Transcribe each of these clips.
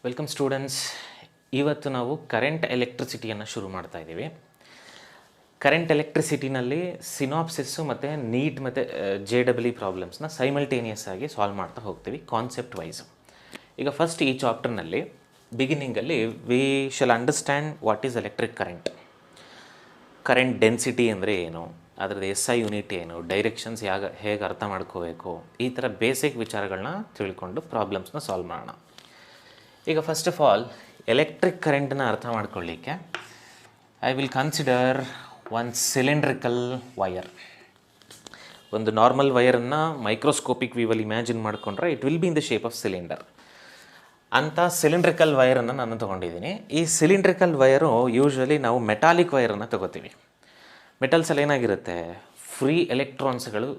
Welcome students. ಇವತ್ತು ನಾವು current ಎಲೆಕ್ಟ್ರಿಸಿಟಿಯನ್ನು ಶುರು ಮಾಡ್ತಾ ಇದ್ದೀವಿ. ಕರೆಂಟ್ ಎಲೆಕ್ಟ್ರಿಸಿಟಿನಲ್ಲಿ ಸಿನಾಪ್ಸಿಸ್ಸು ಮತ್ತು ನೀಟ್ ಮತ್ತು JEE ಪ್ರಾಬ್ಲಮ್ಸ್ನ ಸೈಮಲ್ಟೇನಿಯಸ್ ಆಗಿ ಸಾಲ್ವ್ ಮಾಡ್ತಾ ಹೋಗ್ತೀವಿ ಕಾನ್ಸೆಪ್ಟ್ ವೈಸ್. ಈಗ ಫಸ್ಟ್ ಈ ಚಾಪ್ಟರ್ನಲ್ಲಿ ಬಿಗಿನಿಂಗಲ್ಲಿ we shall understand what is electric current, current density ಅಂದರೆ ಏನು, ಅದರದ್ದು SI ಯೂನಿಟ್ ಏನು, ಡೈರೆಕ್ಷನ್ಸ್ ಹೇಗೆ ಅರ್ಥ ಮಾಡ್ಕೋಬೇಕು, ಈ ಥರ ಬೇಸಿಕ್ ವಿಚಾರಗಳನ್ನ ತಿಳ್ಕೊಂಡು ಪ್ರಾಬ್ಲಮ್ಸ್ನ ಸಾಲ್ವ್ ಮಾಡೋಣ. ಈಗ ಫಸ್ಟ್ ಆಫ್ ಆಲ್ ಎಲೆಕ್ಟ್ರಿಕ್ ಕರೆಂಟನ್ನ ಅರ್ಥ ಮಾಡ್ಕೊಳ್ಳಿಕ್ಕೆ I will consider one cylindrical wire. ಒಂದು ನಾರ್ಮಲ್ ವಯರನ್ನು ಮೈಕ್ರೋಸ್ಕೋಪಿಕ್ ವ್ಯೂವಲ್ಲಿ ಇಮ್ಯಾಜಿನ್ ಮಾಡಿಕೊಂಡ್ರೆ it will be in the shape of cylinder. ಅಂಥ ಸಿಲಿಂಡ್ರಿಕಲ್ ವಯರನ್ನು ನಾನು ತೊಗೊಂಡಿದ್ದೀನಿ. ಈ ಸಿಲಿಂಡ್ರಿಕಲ್ ವಯರು ಯೂಶ್ವಲಿ ನಾವು ಮೆಟಾಲಿಕ್ ವಯರನ್ನು ತೊಗೋತೀವಿ. ಮೆಟಲ್ಸಲ್ಲಿ ಏನಾಗಿರುತ್ತೆ, ಫ್ರೀ ಎಲೆಕ್ಟ್ರಾನ್ಸ್ಗಳು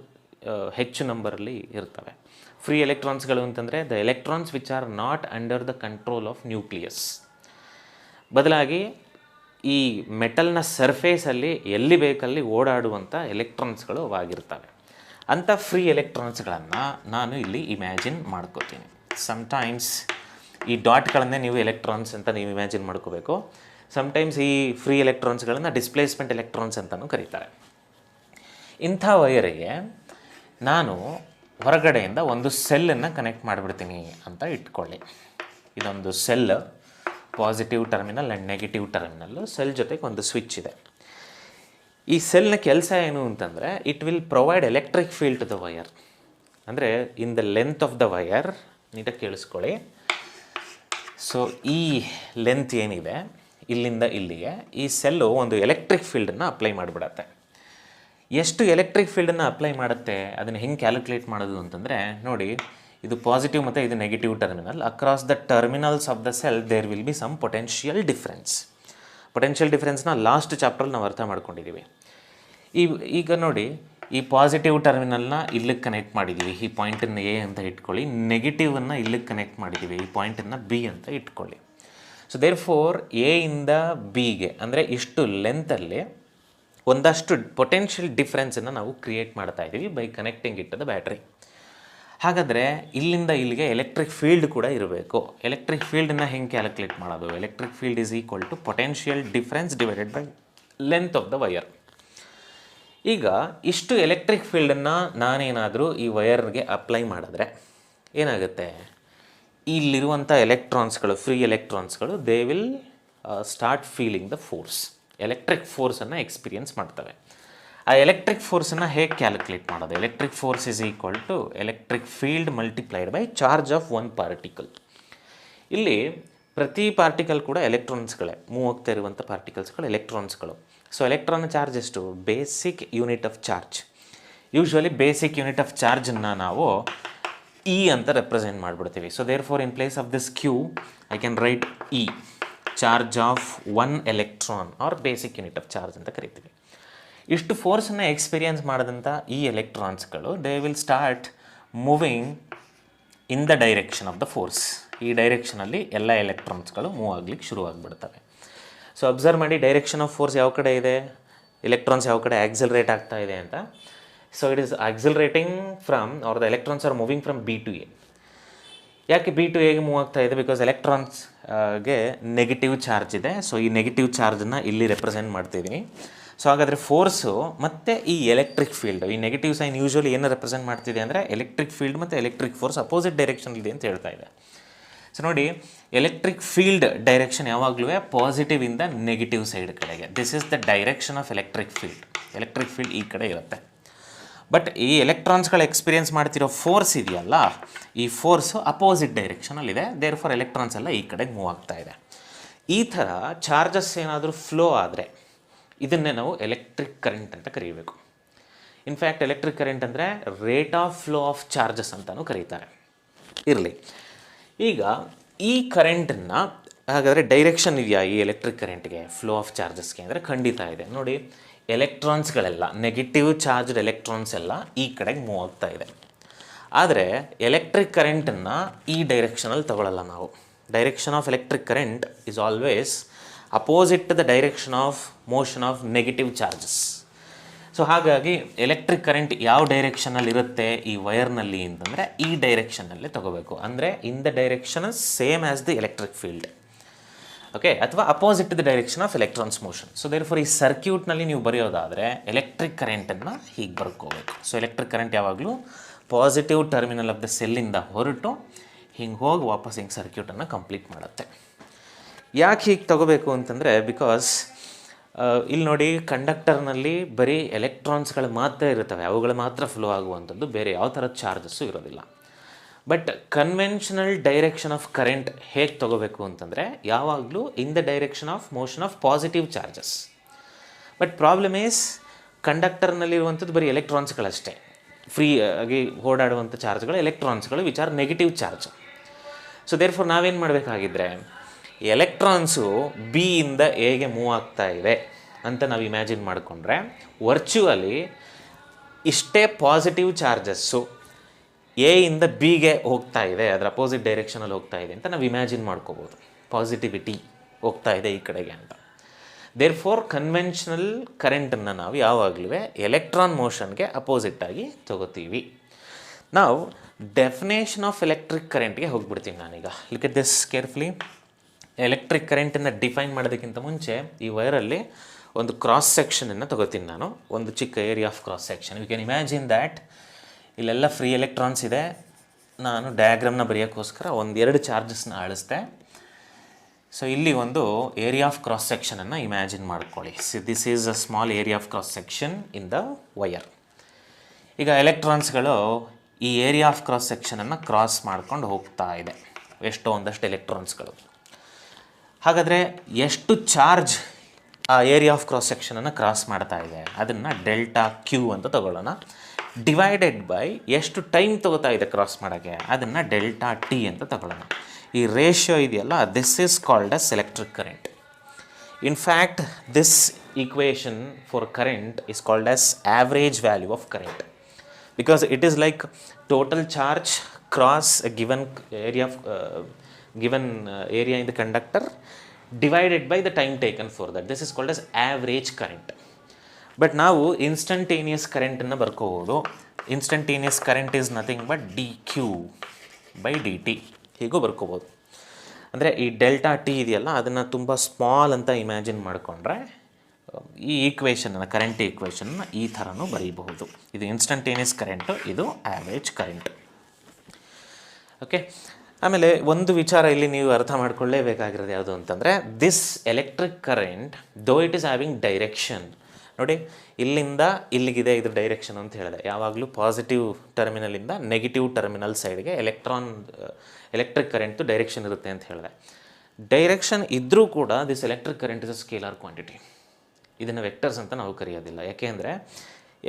ಹೆಚ್ಚು ನಂಬರಲ್ಲಿ ಇರ್ತವೆ. ಫ್ರೀ ಎಲೆಕ್ಟ್ರಾನ್ಸ್ಗಳು ಅಂತಂದರೆ the electrons which are not under the control of nucleus. ಬದಲಾಗಿ ಈ ಮೆಟಲ್ನ ಸರ್ಫೇಸಲ್ಲಿ ಎಲ್ಲಿ ಬೇಕಲ್ಲಿ ಓಡಾಡುವಂಥ ಎಲೆಕ್ಟ್ರಾನ್ಸ್ಗಳು ಆಗಿರ್ತವೆ. ಅಂಥ ಫ್ರೀ ಎಲೆಕ್ಟ್ರಾನ್ಸ್ಗಳನ್ನು ನಾನು ಇಲ್ಲಿ ಇಮ್ಯಾಜಿನ್ ಮಾಡ್ಕೋತೀನಿ. ಸಮ್ಟೈಮ್ಸ್ ಈ ಡಾಟ್ಗಳನ್ನೇ ನೀವು ಎಲೆಕ್ಟ್ರಾನ್ಸ್ ಅಂತ ನೀವು ಇಮ್ಯಾಜಿನ್ ಮಾಡ್ಕೋಬೇಕು. ಸಮ್ಟೈಮ್ಸ್ ಈ ಫ್ರೀ ಎಲೆಕ್ಟ್ರಾನ್ಸ್ಗಳನ್ನು ಡಿಸ್ಪ್ಲೇಸ್ಮೆಂಟ್ ಎಲೆಕ್ಟ್ರಾನ್ಸ್ ಅಂತಲೂ ಕರೀತಾರೆ. ಇಂಥ ವಯರಿಗೆ ನಾನು ಹೊರಗಡೆಯಿಂದ ಒಂದು ಸೆಲ್ಲನ್ನು ಕನೆಕ್ಟ್ ಮಾಡಿಬಿಡ್ತೀನಿ ಅಂತ ಇಟ್ಕೊಳ್ಳಿ. ಇದೊಂದು cell, positive terminal and negative terminal. Cell ಜೊತೆಗೆ ಒಂದು ಸ್ವಿಚ್ ಇದೆ. ಈ ಸೆಲ್ನ ಕೆಲಸ ಏನು ಅಂತಂದರೆ it will provide electric field to the wire. ಅಂದರೆ in the length of the wire, ನೀಟಾಗಿ ಕೇಳಿಸ್ಕೊಳ್ಳಿ. ಸೊ ಈ ಲೆಂತ್ ಏನಿದೆ ಇಲ್ಲಿಂದ ಇಲ್ಲಿಗೆ ಈ ಸೆಲ್ಲು ಒಂದು ಎಲೆಕ್ಟ್ರಿಕ್ ಫೀಲ್ಡನ್ನು ಅಪ್ಲೈ ಮಾಡಿಬಿಡತ್ತೆ. ಎಷ್ಟು ಎಲೆಕ್ಟ್ರಿಕ್ ಫೀಲ್ಡನ್ನು ಅಪ್ಲೈ ಮಾಡುತ್ತೆ, ಅದನ್ನು ಹೆಂಗೆ ಕ್ಯಾಲ್ಕುಲೇಟ್ ಮಾಡೋದು ಅಂತಂದರೆ ನೋಡಿ, ಇದು ಪಾಸಿಟಿವ್ ಮತ್ತು ಇದು negative terminal. Across the terminals of the cell there will be some potential difference. Potential ಡಿಫ್ರೆನ್ಸ್ನ ಲಾಸ್ಟ್ ಚಾಪ್ಟ್ರಲ್ಲಿ ನಾವು ಅರ್ಥ ಮಾಡ್ಕೊಂಡಿದ್ದೀವಿ. ಈಗ ನೋಡಿ, ಈ ಪಾಸಿಟಿವ್ ಟರ್ಮಿನಲ್ನ ಇಲ್ಲಿಗೆ ಕನೆಕ್ಟ್ ಮಾಡಿದ್ದೀವಿ, ಈ ಪಾಯಿಂಟನ್ನು A ಅಂತ ಇಟ್ಕೊಳ್ಳಿ. ನೆಗೆಟಿವನ್ನು ಇಲ್ಲಿಗೆ ಕನೆಕ್ಟ್ ಮಾಡಿದ್ದೀವಿ, ಈ ಪಾಯಿಂಟನ್ನು B ಅಂತ ಇಟ್ಕೊಳ್ಳಿ. ಸೊ ದೇರ್ ಫೋರ್ A ಇಂದ Bಗೆ ಅಂದರೆ ಇಷ್ಟು ಲೆಂತಲ್ಲಿ ಒಂದಷ್ಟು ಪೊಟೆನ್ಷಿಯಲ್ ಡಿಫ್ರೆನ್ಸನ್ನು ನಾವು ಕ್ರಿಯೇಟ್ ಮಾಡ್ತಾ ಇದ್ದೀವಿ by connecting it to the battery. ಹಾಗಾದರೆ ಇಲ್ಲಿಂದ ಇಲ್ಲಿಗೆ ಎಲೆಕ್ಟ್ರಿಕ್ ಫೀಲ್ಡ್ ಕೂಡ ಇರಬೇಕು. ಎಲೆಕ್ಟ್ರಿಕ್ ಫೀಲ್ಡನ್ನು ಹೆಂಗೆ ಕ್ಯಾಲ್ಕುಲೇಟ್ ಮಾಡೋದು? Electric field is equal to potential difference divided by length of the wire. ಈಗ ಇಷ್ಟು ಎಲೆಕ್ಟ್ರಿಕ್ ಫೀಲ್ಡನ್ನು ನಾನೇನಾದರೂ ಈ ವಯರ್ಗೆ ಅಪ್ಲೈ ಮಾಡಿದ್ರೆ ಏನಾಗುತ್ತೆ, ಇಲ್ಲಿರುವಂಥ ಎಲೆಕ್ಟ್ರಾನ್ಸ್ಗಳು, ಫ್ರೀ ಎಲೆಕ್ಟ್ರಾನ್ಸ್ಗಳು they will start feeling the force. Electric ಫೋರ್ಸನ್ನು ಎಕ್ಸ್ಪೀರಿಯನ್ಸ್ ಮಾಡ್ತವೆ. ಆ ಎಲೆಕ್ಟ್ರಿಕ್ ಫೋರ್ಸನ್ನು ಹೇಗೆ ಕ್ಯಾಲ್ಕುಲೇಟ್ ಮಾಡೋದು? Electric force is equal to electric field multiplied by charge of one particle. ಇಲ್ಲಿ ಪ್ರತಿ ಪಾರ್ಟಿಕಲ್ ಕೂಡ ಎಲೆಕ್ಟ್ರಾನ್ಸ್ಗಳೇ, ಮೂವ್ ಆಗ್ತಾ ಇರುವಂಥ ಪಾರ್ಟಿಕಲ್ಸ್ಗಳು ಎಲೆಕ್ಟ್ರಾನ್ಸ್ಗಳು. ಸೊ ಎಲೆಕ್ಟ್ರಾನ್ ಚಾರ್ಜ್ ಎಷ್ಟು? Basic unit of charge. Usually basic unit of ಚಾರ್ಜನ್ನು ನಾವು E ಅಂತ ರೆಪ್ರೆಸೆಂಟ್ ಮಾಡಿಬಿಡ್ತೀವಿ. So therefore in place of this Q I can write E, charge of one electron are basic unit of charge ಅಂತ ಕರಿತೀವಿ. ಇಷ್ಟು ಫೋರ್ಸನ್ನು experience ಮಾಡಿದಂಥ ಈ ಎಲೆಕ್ಟ್ರಾನ್ಸ್ಗಳು they will start moving in the direction of the force. ಈ ಡೈರೆಕ್ಷನಲ್ಲಿ ಎಲ್ಲ ಎಲೆಕ್ಟ್ರಾನ್ಸ್ಗಳು ಮೂವ್ ಆಗಲಿಕ್ಕೆ ಶುರುವಾಗ್ಬಿಡ್ತವೆ. ಸೊ ಅಬ್ಸರ್ವ್ ಮಾಡಿ, ಡೈರೆಕ್ಷನ್ ಆಫ್ ಫೋರ್ಸ್ ಯಾವ ಕಡೆ ಇದೆ, ಎಲೆಕ್ಟ್ರಾನ್ಸ್ ಯಾವ ಕಡೆ ಆಕ್ಸಲರೇಟ್ ಆಗ್ತಾ ಇದೆ ಅಂತ. So it is accelerating from, or the electrons are moving from B to A. ಯಾಕೆ B to Aಗೆ ಮೂವ್ ಆಗ್ತಾ ಇದೆ? ಬಿಕಾಸ್ ಎಲೆಕ್ಟ್ರಾನ್ಸ್ಗೆ ನೆಗೆಟಿವ್ ಚಾರ್ಜ್ ಇದೆ. ಸೊ ಈ ನೆಗೆಟಿವ್ ಚಾರ್ಜನ್ನು ಇಲ್ಲಿ ರೆಪ್ರೆಸೆಂಟ್ ಮಾಡ್ತಿದ್ದೀನಿ. ಸೊ ಹಾಗಾದರೆ ಫೋರ್ಸು ಮತ್ತು ಈ ಎಲೆಕ್ಟ್ರಿಕ್ ಫೀಲ್ಡ್, ಈ ನೆಗೆಟಿವ್ ಸೈನ್ ಯೂಶ್ವಲಿ ಏನು ರೆಪ್ರೆಸೆಂಟ್ ಮಾಡ್ತಿದೆ ಅಂದರೆ ಎಲೆಕ್ಟ್ರಿಕ್ ಫೀಲ್ಡ್ ಮತ್ತು ಎಲೆಕ್ಟ್ರಿಕ್ ಫೋರ್ಸ್ ಅಪೋಸಿಟ್ ಡೈರೆಕ್ಷನ್ ಇದೆ ಅಂತ ಹೇಳ್ತಾ ಇದೆ. ಸೊ ನೋಡಿ, ಎಲೆಕ್ಟ್ರಿಕ್ ಫೀಲ್ಡ್ ಡೈರೆಕ್ಷನ್ ಯಾವಾಗಲೂ ಪಾಸಿಟಿವ್ ಇಂದ ನೆಗೆಟಿವ್ ಸೈಡ್ ಕಡೆಗೆ. This is the direction of electric field. Electric field ಈ ಕಡೆ ಇರುತ್ತೆ. ಬಟ್ ಈ ಎಲೆಕ್ಟ್ರಾನ್ಸ್ಗಳು ಎಕ್ಸ್ಪೀರಿಯನ್ಸ್ ಮಾಡ್ತಿರೋ ಫೋರ್ಸ್ ಇದೆಯಲ್ಲ, ಈ ಫೋರ್ಸು ಅಪೋಸಿಟ್ ಡೈರೆಕ್ಷನಲ್ಲಿದೆ. ದೇರ್ ಫಾರ್ ಎಲೆಕ್ಟ್ರಾನ್ಸ್ ಎಲ್ಲ ಈ ಕಡೆಗೆ ಮೂವ್ ಆಗ್ತಾ ಇದೆ. ಈ ಥರ ಚಾರ್ಜಸ್ ಏನಾದರೂ ಫ್ಲೋ ಆದರೆ ಇದನ್ನೇ ನಾವು ಎಲೆಕ್ಟ್ರಿಕ್ ಕರೆಂಟ್ ಅಂತ ಕರೀಬೇಕು. ಇನ್ಫ್ಯಾಕ್ಟ್ ಎಲೆಕ್ಟ್ರಿಕ್ ಕರೆಂಟ್ ಅಂದರೆ rate of flow of charges ಅಂತಲೂ ಕರೀತಾರೆ. ಇರಲಿ, ಈಗ ಈ ಕರೆಂಟನ್ನು ಹಾಗಾದರೆ ಡೈರೆಕ್ಷನ್ ಇದೆಯಾ ಈ ಎಲೆಕ್ಟ್ರಿಕ್ ಕರೆಂಟ್ಗೆ, ಫ್ಲೋ ಆಫ್ ಚಾರ್ಜಸ್ಗೆ ಅಂದರೆ ಖಂಡಿತ ಇದೆ. ನೋಡಿ, ಎಲೆಕ್ಟ್ರಾನ್ಸ್ಗಳೆಲ್ಲ, ನೆಗೆಟಿವ್ ಚಾರ್ಜ್ಡ್ ಎಲೆಕ್ಟ್ರಾನ್ಸ್ ಎಲ್ಲ ಈ ಕಡೆಗೆ ಮೂವ್ ಆಗ್ತಾ ಇದೆ. ಆದರೆ ಎಲೆಕ್ಟ್ರಿಕ್ ಕರೆಂಟನ್ನು ಈ ಡೈರೆಕ್ಷನಲ್ಲಿ ತಗೊಳ್ಳಲ್ಲ ನಾವು. Direction of electric current is always opposite to the direction of motion of negative charges. So ಹಾಗಾಗಿ ಎಲೆಕ್ಟ್ರಿಕ್ ಕರೆಂಟ್ ಯಾವ ಡೈರೆಕ್ಷನಲ್ಲಿ ಇರುತ್ತೆ ಈ ವೈರ್ನಲ್ಲಿ ಅಂತಂದರೆ ಈ ಡೈರೆಕ್ಷನಲ್ಲೇ ತಗೋಬೇಕು. ಅಂದರೆ in the direction same as the electric field, okay, ಅಥವಾ opposite the direction of electrons motion. So therefore ಈ ಸರ್ಕ್ಯೂಟ್ನಲ್ಲಿ ನೀವು ಬರೆಯೋದಾದರೆ ಎಲೆಕ್ಟ್ರಿಕ್ ಕರೆಂಟನ್ನು ಹೀಗೆ ಬರ್ಕೋಬೇಕು. ಸೊ ಎಲೆಕ್ಟ್ರಿಕ್ ಕರೆಂಟ್ ಯಾವಾಗಲೂ ಪಾಸಿಟಿವ್ ಟರ್ಮಿನಲ್ ಆಫ್ ದ ಸೆಲ್ಲಿಂದ ಹೊರಟು ಹಿಂಗೆ ಹೋಗಿ ವಾಪಸ್ ಹಿಂಗೆ ಸರ್ಕ್ಯೂಟನ್ನು ಕಂಪ್ಲೀಟ್ ಮಾಡುತ್ತೆ. ಯಾಕೆ ಹೀಗೆ ತಗೋಬೇಕು ಅಂತಂದರೆ ಬಿಕಾಸ್ ಇಲ್ಲಿ ನೋಡಿ, ಕಂಡಕ್ಟರ್ನಲ್ಲಿ ಬರೀ ಎಲೆಕ್ಟ್ರಾನ್ಸ್ಗಳು ಮಾತ್ರ ಇರ್ತವೆ, ಅವುಗಳು ಮಾತ್ರ ಫ್ಲೋ ಆಗುವಂಥದ್ದು, ಬೇರೆ ಯಾವ ಥರದ ಚಾರ್ಜಸ್ಸು ಇರೋದಿಲ್ಲ. But conventional direction of current ಹೇಗೆ ತಗೋಬೇಕು ಅಂತಂದರೆ ಯಾವಾಗಲೂ in the direction of motion of positive charges. But problem is ಕಂಡಕ್ಟರ್ನಲ್ಲಿರುವಂಥದ್ದು ಬರೀ ಎಲೆಕ್ಟ್ರಾನ್ಸ್ಗಳಷ್ಟೇ, ಫ್ರೀ ಆಗಿ ಓಡಾಡುವಂಥ ಚಾರ್ಜ್ಗಳು ಎಲೆಕ್ಟ್ರಾನ್ಸ್ಗಳು which are negative charge. So therefore ನಾವೇನು ಮಾಡಬೇಕಾಗಿದ್ದರೆ ಎಲೆಕ್ಟ್ರಾನ್ಸು ಬಿ ಇಂದ ಎಗೆ ಮೂವ್ ಆಗ್ತಾ ಇದೆ ಅಂತ ನಾವು ಇಮ್ಯಾಜಿನ್ ಮಾಡಿಕೊಂಡ್ರೆ ವರ್ಚುವಲಿ ಇಷ್ಟೇ ಪಾಸಿಟಿವ್ ಚಾರ್ಜಸ್ಸು ಎ ಇಂದ ಬಿಗೆ ಹೋಗ್ತಾ ಇದೆ, ಅದರ ಅಪೋಸಿಟ್ ಡೈರೆಕ್ಷನಲ್ಲಿ ಹೋಗ್ತಾ ಇದೆ ಅಂತ ನಾವು ಇಮ್ಯಾಜಿನ್ ಮಾಡ್ಕೋಬೋದು. ಪಾಸಿಟಿವಿಟಿ ಹೋಗ್ತಾ ಇದೆ ಈ ಕಡೆಗೆ ಅಂತ. ದೇರ್ ಫೋರ್ ಕನ್ವೆನ್ಷನಲ್ ಕರೆಂಟನ್ನು ನಾವು ಯಾವಾಗಲೂ ಎಲೆಕ್ಟ್ರಾನ್ ಮೋಷನ್ಗೆ ಅಪೋಸಿಟ್ಟಾಗಿ ತಗೋತೀವಿ. ನಾವು ಡೆಫಿನೇಷನ್ ಆಫ್ ಎಲೆಕ್ಟ್ರಿಕ್ ಕರೆಂಟ್ಗೆ ಹೋಗ್ಬಿಡ್ತೀನಿ ನಾನೀಗ. Look at this carefully. Electric ಕರೆಂಟನ್ನು ಡಿಫೈನ್ ಮಾಡೋದಕ್ಕಿಂತ ಮುಂಚೆ ಈ ವೈರಲ್ಲಿ ಒಂದು ಕ್ರಾಸ್ ಸೆಕ್ಷನನ್ನು ತಗೋತೀನಿ ನಾನು, ಒಂದು ಚಿಕ್ಕ area of cross section. You can imagine that ಇಲ್ಲೆಲ್ಲ ಫ್ರೀ ಎಲೆಕ್ಟ್ರಾನ್ಸ್ ಇದೆ. ನಾನು ಡಯಾಗ್ರಾಮ್ನ ಬರೆಯೋಕ್ಕೋಸ್ಕರ ಒಂದೆರಡು ಚಾರ್ಜಸ್ನ ಆಳಿಸ್ದೆ. ಸೊ ಇಲ್ಲಿ ಒಂದು ಏರಿಯಾ ಆಫ್ ಕ್ರಾಸ್ ಸೆಕ್ಷನನ್ನು ಇಮ್ಯಾಜಿನ್ ಮಾಡ್ಕೊಳ್ಳಿ. This is a small area of cross section in the wire. ಈಗ ಎಲೆಕ್ಟ್ರಾನ್ಸ್ಗಳು ಈ ಏರಿಯಾ ಆಫ್ ಕ್ರಾಸ್ ಸೆಕ್ಷನನ್ನು ಕ್ರಾಸ್ ಮಾಡ್ಕೊಂಡು ಹೋಗ್ತಾ ಇದೆ, ಎಷ್ಟೋ ಒಂದಷ್ಟು ಎಲೆಕ್ಟ್ರಾನ್ಸ್ಗಳು. ಹಾಗಾದರೆ ಎಷ್ಟು ಚಾರ್ಜ್ ಆ ಏರಿಯಾ ಆಫ್ ಕ್ರಾಸ್ ಸೆಕ್ಷನನ್ನು ಕ್ರಾಸ್ ಮಾಡ್ತಾ ಇದೆ ಅದನ್ನು ಡೆಲ್ಟಾ ಕ್ಯೂ ಅಂತ ತಗೊಳ್ಳೋಣ. ಡಿವೈಡೆಡ್ ಬೈ ಎಷ್ಟು ಟೈಮ್ ತೊಗೋತಾ ಇದೆ ಕ್ರಾಸ್ ಮಾಡೋಕ್ಕೆ ಅದನ್ನು ಡೆಲ್ಟಾ ಟಿ ಅಂತ ತಗೊಳ್ಳೋಣ. ಈ ರೇಷಿಯೋ ಇದೆಯಲ್ಲ, this is called as electric current. In fact this equation for current is called as average value of current, because it is like total charge cross a given area of area in the conductor divided by the time taken for that. This is called as average current. But ನಾವು instantaneous current ಅನ್ನು ಬರ್ಕೋಬೋದು. Instantaneous current is nothing but dq by dt ಹೀಗೂ ಬರ್ಕೋಬೋದು. ಅಂದರೆ ಈ delta T ಇದೆಯಲ್ಲ ಅದನ್ನು ತುಂಬ small ಅಂತ imagine ಮಾಡಿಕೊಂಡ್ರೆ ಈ ಈಕ್ವೇಷನನ್ನು, ಕರೆಂಟ್ ಈಕ್ವೇಷನ್ನ ಈ ಥರನೂ ಬರೀಬಹುದು. ಇದು ಇನ್ಸ್ಟಂಟೇನಿಯಸ್ ಕರೆಂಟು, ಇದು ಆ್ಯಾವ್ರೇಜ್ ಕರೆಂಟ್. ಓಕೆ, ಆಮೇಲೆ ಒಂದು ವಿಚಾರ ಇಲ್ಲಿ ನೀವು ಅರ್ಥ ಮಾಡ್ಕೊಳ್ಳೇಬೇಕಾಗಿರೋದು ಯಾವುದು ಅಂತಂದರೆ this electric current though it is having direction. ನೋಡಿ, ಇಲ್ಲಿಂದ ಇಲ್ಲಿಗಿದೆ ಇದ್ರ ಡೈರೆಕ್ಷನ್ ಅಂತ ಹೇಳಿದೆ. ಯಾವಾಗಲೂ ಪಾಸಿಟಿವ್ ಟರ್ಮಿನಲಿಂದ ನೆಗೆಟಿವ್ ಟರ್ಮಿನಲ್ ಸೈಡ್ಗೆ ಎಲೆಕ್ಟ್ರಿಕ್ ಕರೆಂಟು ಡೈರೆಕ್ಷನ್ ಇರುತ್ತೆ ಅಂತ ಹೇಳಿದೆ. ಡೈರೆಕ್ಷನ್ ಇದ್ದರೂ ಕೂಡ this electric current is a scalar quantity. ಇದನ್ನು ವೆಕ್ಟರ್ಸ್ ಅಂತ ನಾವು ಕರೆಯೋದಿಲ್ಲ. ಯಾಕೆಂದರೆ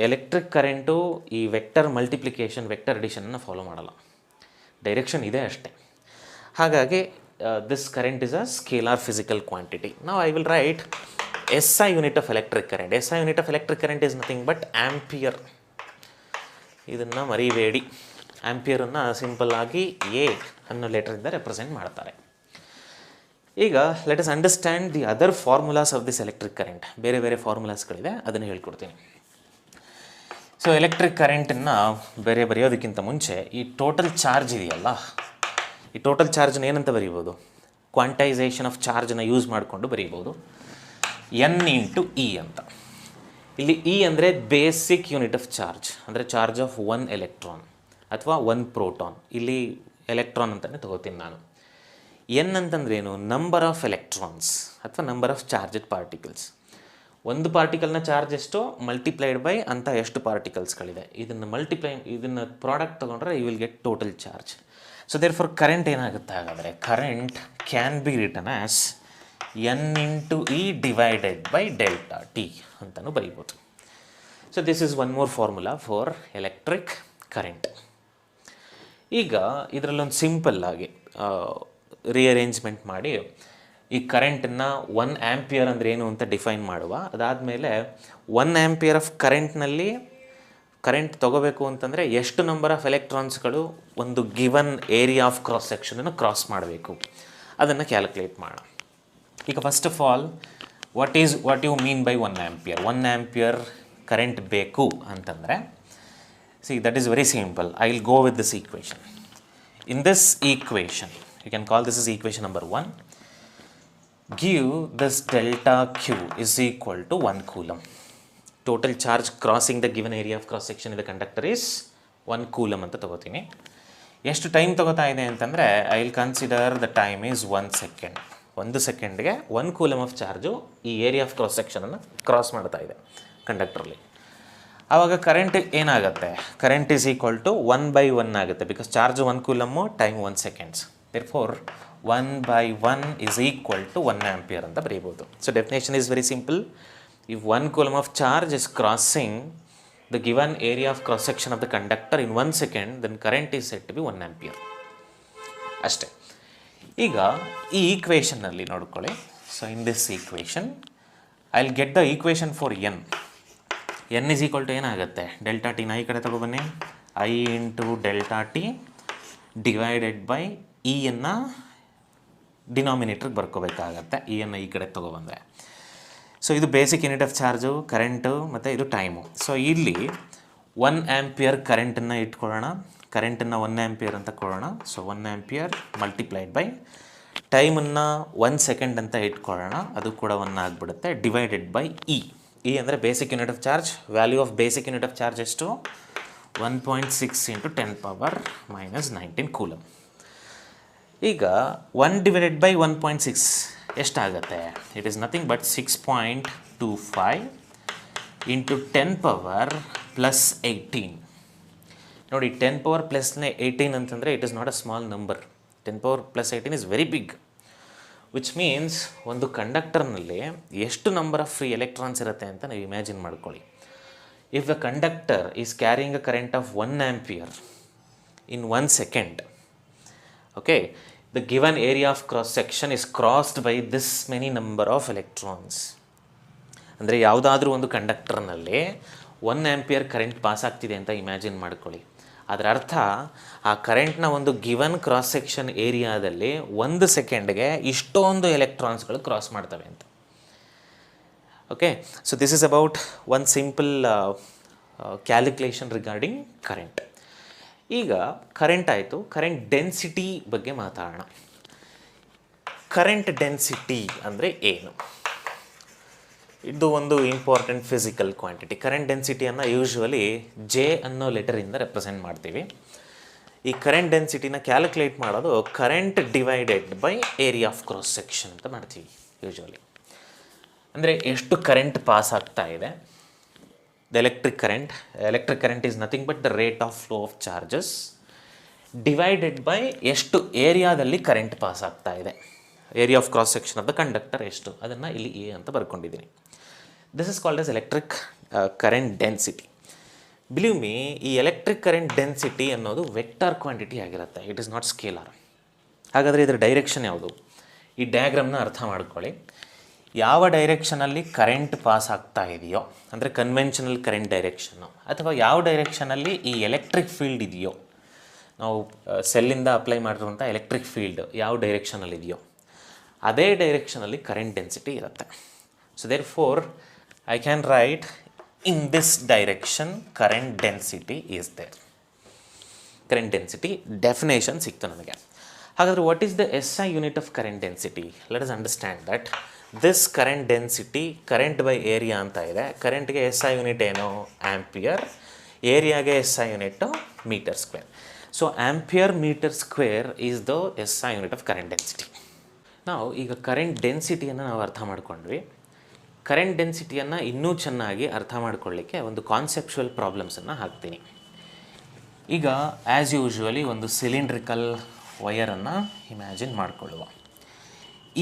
ಎಲೆಕ್ಟ್ರಿಕ್ ಕರೆಂಟು ಈ ವೆಕ್ಟರ್ ಮಲ್ಟಿಪ್ಲಿಕೇಶನ್, ವೆಕ್ಟರ್ ಅಡಿಷನನ್ನು ಫಾಲೋ ಮಾಡಲ್ಲ, ಡೈರೆಕ್ಷನ್ ಇದೆ ಅಷ್ಟೇ. ಹಾಗಾಗಿ this current is a scalar physical quantity. ನಾವು I will write SI unit of electric current. SI unit of electric current is nothing but ampere. ಇದನ್ನು ಮರಿಬೇಡಿ. ಆ್ಯಂಪಿಯರನ್ನು simple ಆಗಿ A ಅನ್ನೋ ಲೆಟರಿಂದ ರೆಪ್ರೆಸೆಂಟ್ ಮಾಡ್ತಾರೆ. ಈಗ let us understand the other formulas of this electric current. ಬೇರೆ ಬೇರೆ ಫಾರ್ಮುಲಾಸ್ಗಳಿದೆ, ಅದನ್ನು ಹೇಳ್ಕೊಡ್ತೀನಿ. ಸೊ ಎಲೆಕ್ಟ್ರಿಕ್ ಕರೆಂಟನ್ನು ಬೇರೆ ಬರೆಯೋದಕ್ಕಿಂತ ಮುಂಚೆ ಈ ಟೋಟಲ್ ಚಾರ್ಜ್ ಇದೆಯಲ್ಲ, ಈ ಟೋಟಲ್ ಚಾರ್ಜ್ನ ಏನಂತ ಬರೀಬೋದು? ಕ್ವಾಂಟೈಸೇಷನ್ ಆಫ್ ಚಾರ್ಜನ್ನು ಯೂಸ್ ಮಾಡಿಕೊಂಡು ಬರೀಬೋದು N ಇಂಟು ಇ ಅಂತ. ಇಲ್ಲಿ ಇ ಅಂದರೆ ಬೇಸಿಕ್ ಯೂನಿಟ್ ಆಫ್ ಚಾರ್ಜ್, ಅಂದರೆ ಚಾರ್ಜ್ ಆಫ್ ಒನ್ ಎಲೆಕ್ಟ್ರಾನ್ ಅಥವಾ ಒನ್ ಪ್ರೋಟಾನ್. ಇಲ್ಲಿ ಎಲೆಕ್ಟ್ರಾನ್ ಅಂತಲೇ ತಗೋತೀನಿ ನಾನು. ಎನ್ ಅಂತಂದ್ರೆ ಏನು? ನಂಬರ್ ಆಫ್ ಎಲೆಕ್ಟ್ರಾನ್ಸ್ ಅಥವಾ ನಂಬರ್ ಆಫ್ ಚಾರ್ಜೆಡ್ ಪಾರ್ಟಿಕಲ್ಸ್. ಒಂದು ಪಾರ್ಟಿಕಲ್ನ ಚಾರ್ಜ್ ಎಷ್ಟು ಮಲ್ಟಿಪ್ಲೈಡ್ ಬೈ ಅಂತ ಎಷ್ಟು ಪಾರ್ಟಿಕಲ್ಸ್ಗಳಿದೆ, ಇದನ್ನು ಪ್ರಾಡಕ್ಟ್ ತೊಗೊಂಡ್ರೆ you will get total charge. So therefore current ಏನಾಗುತ್ತೆ ಹಾಗಾದರೆ? Current can be written as N into e divided by delta t ಅಂತಲೂ ಬರೀಬೋದು. So this is one more formula for electric current. ಈಗ ಇದರಲ್ಲೊಂದು simple ಆಗಿ rearrangement ಮಾಡಿ ಈ ಕರೆಂಟನ್ನು 1 ampere ಅಂದರೆ ಏನು ಅಂತ ಡಿಫೈನ್ ಮಾಡುವ. ಅದಾದಮೇಲೆ 1 ಆ್ಯಂಪಿಯರ್ ಆಫ್ ಕರೆಂಟ್ನಲ್ಲಿ ಕರೆಂಟ್ ತೊಗೋಬೇಕು ಅಂತಂದರೆ ಎಷ್ಟು ನಂಬರ್ ಆಫ್ ಎಲೆಕ್ಟ್ರಾನ್ಸ್ಗಳು ಒಂದು ಗಿವನ್ ಏರಿಯಾ ಆಫ್ ಕ್ರಾಸ್ ಸೆಕ್ಷನನ್ನು ಕ್ರಾಸ್ ಮಾಡಬೇಕು ಅದನ್ನು ಕ್ಯಾಲ್ಕುಲೇಟ್ ಮಾಡೋಣ. ಈಗ first of all what you mean by 1 ampere? 1 ampere current ಬೇಕು ಅಂತಂದರೆ, see that is very simple. I will go with this equation. In this equation, you can call this as equation number 1. Give this delta Q is equal to 1 coulomb. Total charge crossing the given area of cross section in the conductor is 1 coulomb ಅಂತ ತಗೋತೀನಿ. ಎಷ್ಟು time ತಗೋತಾ ಇದೆ ಅಂತಂದರೆ, I will consider the time is 1 second. 1 ಸೆಕೆಂಡ್ಗೆ 1 coulomb of charge ಈ area of cross ಸೆಕ್ಷನನ್ನು cross ಮಾಡ್ತಾ ಇದೆ ಕಂಡಕ್ಟ್ರಲ್ಲಿ. ಆವಾಗ ಕರೆಂಟ್ ಏನಾಗುತ್ತೆ? ಕರೆಂಟ್ ಈಸ್ ಈಕ್ವಲ್ ಟು 1/1 ಆಗುತ್ತೆ, because charge 1 coulomb, time 1 seconds. Therefore 1/1 is equal to 1 ampere ಅಂತ ಬರೀಬೋದು. So definition is very simple. If 1 coulomb of charge is crossing the given area of cross section of the conductor in 1 second, then current is said to be 1 ampere. ಅಷ್ಟೇ. ಈಗ ಈ ಈಕ್ವೇಷನ್ನಲ್ಲಿ ನೋಡ್ಕೊಳ್ಳಿ. So in this equation I will get the equation for n. N is equal to ಏನಾಗುತ್ತೆ? Delta ಟಿನ ಈ ಕಡೆ ತಗೊಬನ್ನಿ. I into delta t divided by ಇಯನ್ನು ಡಿನಾಮಿನೇಟ್ರಿಗೆ ಬರ್ಕೋಬೇಕಾಗತ್ತೆ. ಇಯನ್ನು ಈ ಕಡೆ ತೊಗೊಬಂದರೆ, ಸೊ ಇದು basic unit of charge, current ಮತ್ತು ಇದು ಟೈಮು. ಸೊ ಇಲ್ಲಿ 1 ಆ್ಯಂಪಿಯರ್ ಕರೆಂಟನ್ನು ಇಟ್ಕೊಳ್ಳೋಣ. ಕರೆಂಟನ್ನು 1 ಆ್ಯಂಪಿಯರ್ ಅಂತ ಕೊಡೋಣ. ಸೊ 1 ಆ್ಯಂಪಿಯರ್ ಮಲ್ಟಿಪ್ಲೈಡ್ ಬೈ ಟೈಮನ್ನು 1 ಸೆಕೆಂಡ್ ಅಂತ ಇಟ್ಕೊಳ್ಳೋಣ. ಅದು ಕೂಡ 1 ಆಗಿಬಿಡುತ್ತೆ, ಡಿವೈಡೆಡ್ ಬೈ ಇ. ಇ ಅಂದರೆ basic unit of charge. Value of basic unit of charge ಎಷ್ಟು? 1.6 × 10⁻³ ಕೂಲಮ್. ಈಗ 1 ಡಿವೈಡೆಡ್ ಬೈ 1.6 ಎಷ್ಟಾಗುತ್ತೆ? It is nothing but 6.25 × 10⁻+18. ನೋಡಿ, 10⁻+18 ಅಂತಂದರೆ it is not a small number. 10⁻+18 is very big, which means ಒಂದು ಕಂಡಕ್ಟರ್ನಲ್ಲಿ ಎಷ್ಟು number of free electrons ಇರುತ್ತೆ ಅಂತ ನೀವು ಇಮ್ಯಾಜಿನ್ ಮಾಡ್ಕೊಳ್ಳಿ. If the conductor is carrying a current off 1 ampere in 1 second, okay, the given area of cross section is crossed by this many number of electrons. ಅಂದರೆ ಯಾವುದಾದ್ರೂ ಒಂದು ಕಂಡಕ್ಟರ್ನಲ್ಲಿ 1 ampere current pass ಆಗ್ತಿದೆ ಅಂತ imagine ಮಾಡ್ಕೊಳ್ಳಿ. ಅದರ ಅರ್ಥ ಆ ಕರೆಂಟ್ನ ಒಂದು ಗಿವನ್ ಕ್ರಾಸ್ ಸೆಕ್ಷನ್ ಏರಿಯಾದಲ್ಲಿ 1 ಸೆಕೆಂಡ್ಗೆ ಇಷ್ಟೊಂದು ಎಲೆಕ್ಟ್ರಾನ್ಸ್ಗಳು ಕ್ರಾಸ್ ಮಾಡ್ತವೆ ಅಂತ. Okay, so this is about one simple calculation regarding current. ಈಗ ಕರೆಂಟ್ ಆಯಿತು, ಕರೆಂಟ್ ಡೆನ್ಸಿಟಿ ಬಗ್ಗೆ ಮಾತಾಡೋಣ. ಕರೆಂಟ್ ಡೆನ್ಸಿಟಿ ಅಂದರೆ ಏನು? ಇದು ಒಂದು ಇಂಪಾರ್ಟೆಂಟ್ ಫಿಸಿಕಲ್ ಕ್ವಾಂಟಿಟಿ. ಕರೆಂಟ್ ಡೆನ್ಸಿಟಿಯನ್ನು ಯೂಶ್ವಲಿ ಜೆ ಅನ್ನೋ ಲೆಟರಿಂದ ರೆಪ್ರೆಸೆಂಟ್ ಮಾಡ್ತೀವಿ. ಈ ಕರೆಂಟ್ ಡೆನ್ಸಿಟಿನ ಕ್ಯಾಲ್ಕುಲೇಟ್ ಮಾಡೋದು current divided by area of cross section ಅಂತ ಮಾಡ್ತೀವಿ ಯೂಶ್ವಲಿ. ಅಂದರೆ ಎಷ್ಟು ಕರೆಂಟ್ ಪಾಸ್ ಆಗ್ತಾ ಇದೆ. The electric current is nothing but the rate of flow of charges divided by ಎಷ್ಟು ಏರಿಯಾದಲ್ಲಿ ಕರೆಂಟ್ ಪಾಸ್ ಆಗ್ತಾ ಇದೆ. Area of cross section of the conductor ಎಷ್ಟು, ಅದನ್ನು ಇಲ್ಲಿ ಎ ಅಂತ ಬರ್ಕೊಂಡಿದ್ದೀನಿ. This is called as electric current density. Believe me, ಈ ಎಲೆಕ್ಟ್ರಿಕ್ ಕರೆಂಟ್ ಡೆನ್ಸಿಟಿ ಅನ್ನೋದು ವೆಕ್ಟಾರ್ ಕ್ವಾಂಟಿಟಿ ಆಗಿರುತ್ತೆ, ಇಟ್ ಇಸ್ ನಾಟ್ ಸ್ಕೇಲಾರ್. ಹಾಗಾದರೆ ಇದರ ಡೈರೆಕ್ಷನ್ ಯಾವುದು? ಈ ಡಯಾಗ್ರಾಮ್ನ ಅರ್ಥ ಮಾಡ್ಕೊಳ್ಳಿ. ಯಾವ ಡೈರೆಕ್ಷನಲ್ಲಿ ಕರೆಂಟ್ ಪಾಸ್ ಆಗ್ತಾ ಇದೆಯೋ, ಅಂದರೆ ಕನ್ವೆನ್ಷನಲ್ ಕರೆಂಟ್ ಡೈರೆಕ್ಷನ್ನು, ಅಥವಾ ಯಾವ ಡೈರೆಕ್ಷನಲ್ಲಿ ಈ ಎಲೆಕ್ಟ್ರಿಕ್ ಫೀಲ್ಡ್ ಇದೆಯೋ, ನಾವು ಸೆಲ್ಲಿಂದ ಅಪ್ಲೈ ಮಾಡಿರುವಂಥ ಎಲೆಕ್ಟ್ರಿಕ್ ಫೀಲ್ಡ್ ಯಾವ ಡೈರೆಕ್ಷನಲ್ಲಿ ಇದೆಯೋ ಅದೇ ಡೈರೆಕ್ಷನಲ್ಲಿ ಕರೆಂಟ್ ಡೆನ್ಸಿಟಿ ಇರುತ್ತೆ. So therefore I can write in this direction current density is there. Current density definition ಸಿಕ್ತು ನನಗೆ. ಹಾಗಾದರೆ what is the SI unit of current density? Let us understand that this current density current by area ಅಂತ ಇದೆ. ಕರೆಂಟ್ಗೆ SI unit ಏನು? Ampere. ಏರಿಯಾಗೆ SI unit metre square. So ampere metre square is the SI unit of current density. ನಾವು ಈಗ current ಡೆನ್ಸಿಟಿಯನ್ನು ನಾವು ಅರ್ಥ ಮಾಡ್ಕೊಂಡ್ವಿ. ಕರೆಂಟ್ ಡೆನ್ಸಿಟಿಯನ್ನು ಇನ್ನೂ ಚೆನ್ನಾಗಿ ಅರ್ಥ ಮಾಡ್ಕೊಳ್ಳಿಕ್ಕೆ ಒಂದು ಕಾನ್ಸೆಪ್ಚುವಲ್ ಪ್ರಾಬ್ಲಮ್ಸನ್ನು ಹಾಕ್ತೀನಿ. ಈಗ ಆ್ಯಸ್ ಯೂಶ್ವಲಿ ಒಂದು ಸಿಲಿಂಡ್ರಿಕಲ್ ವಯರನ್ನು ಇಮ್ಯಾಜಿನ್ ಮಾಡಿಕೊಳ್ಳುವ.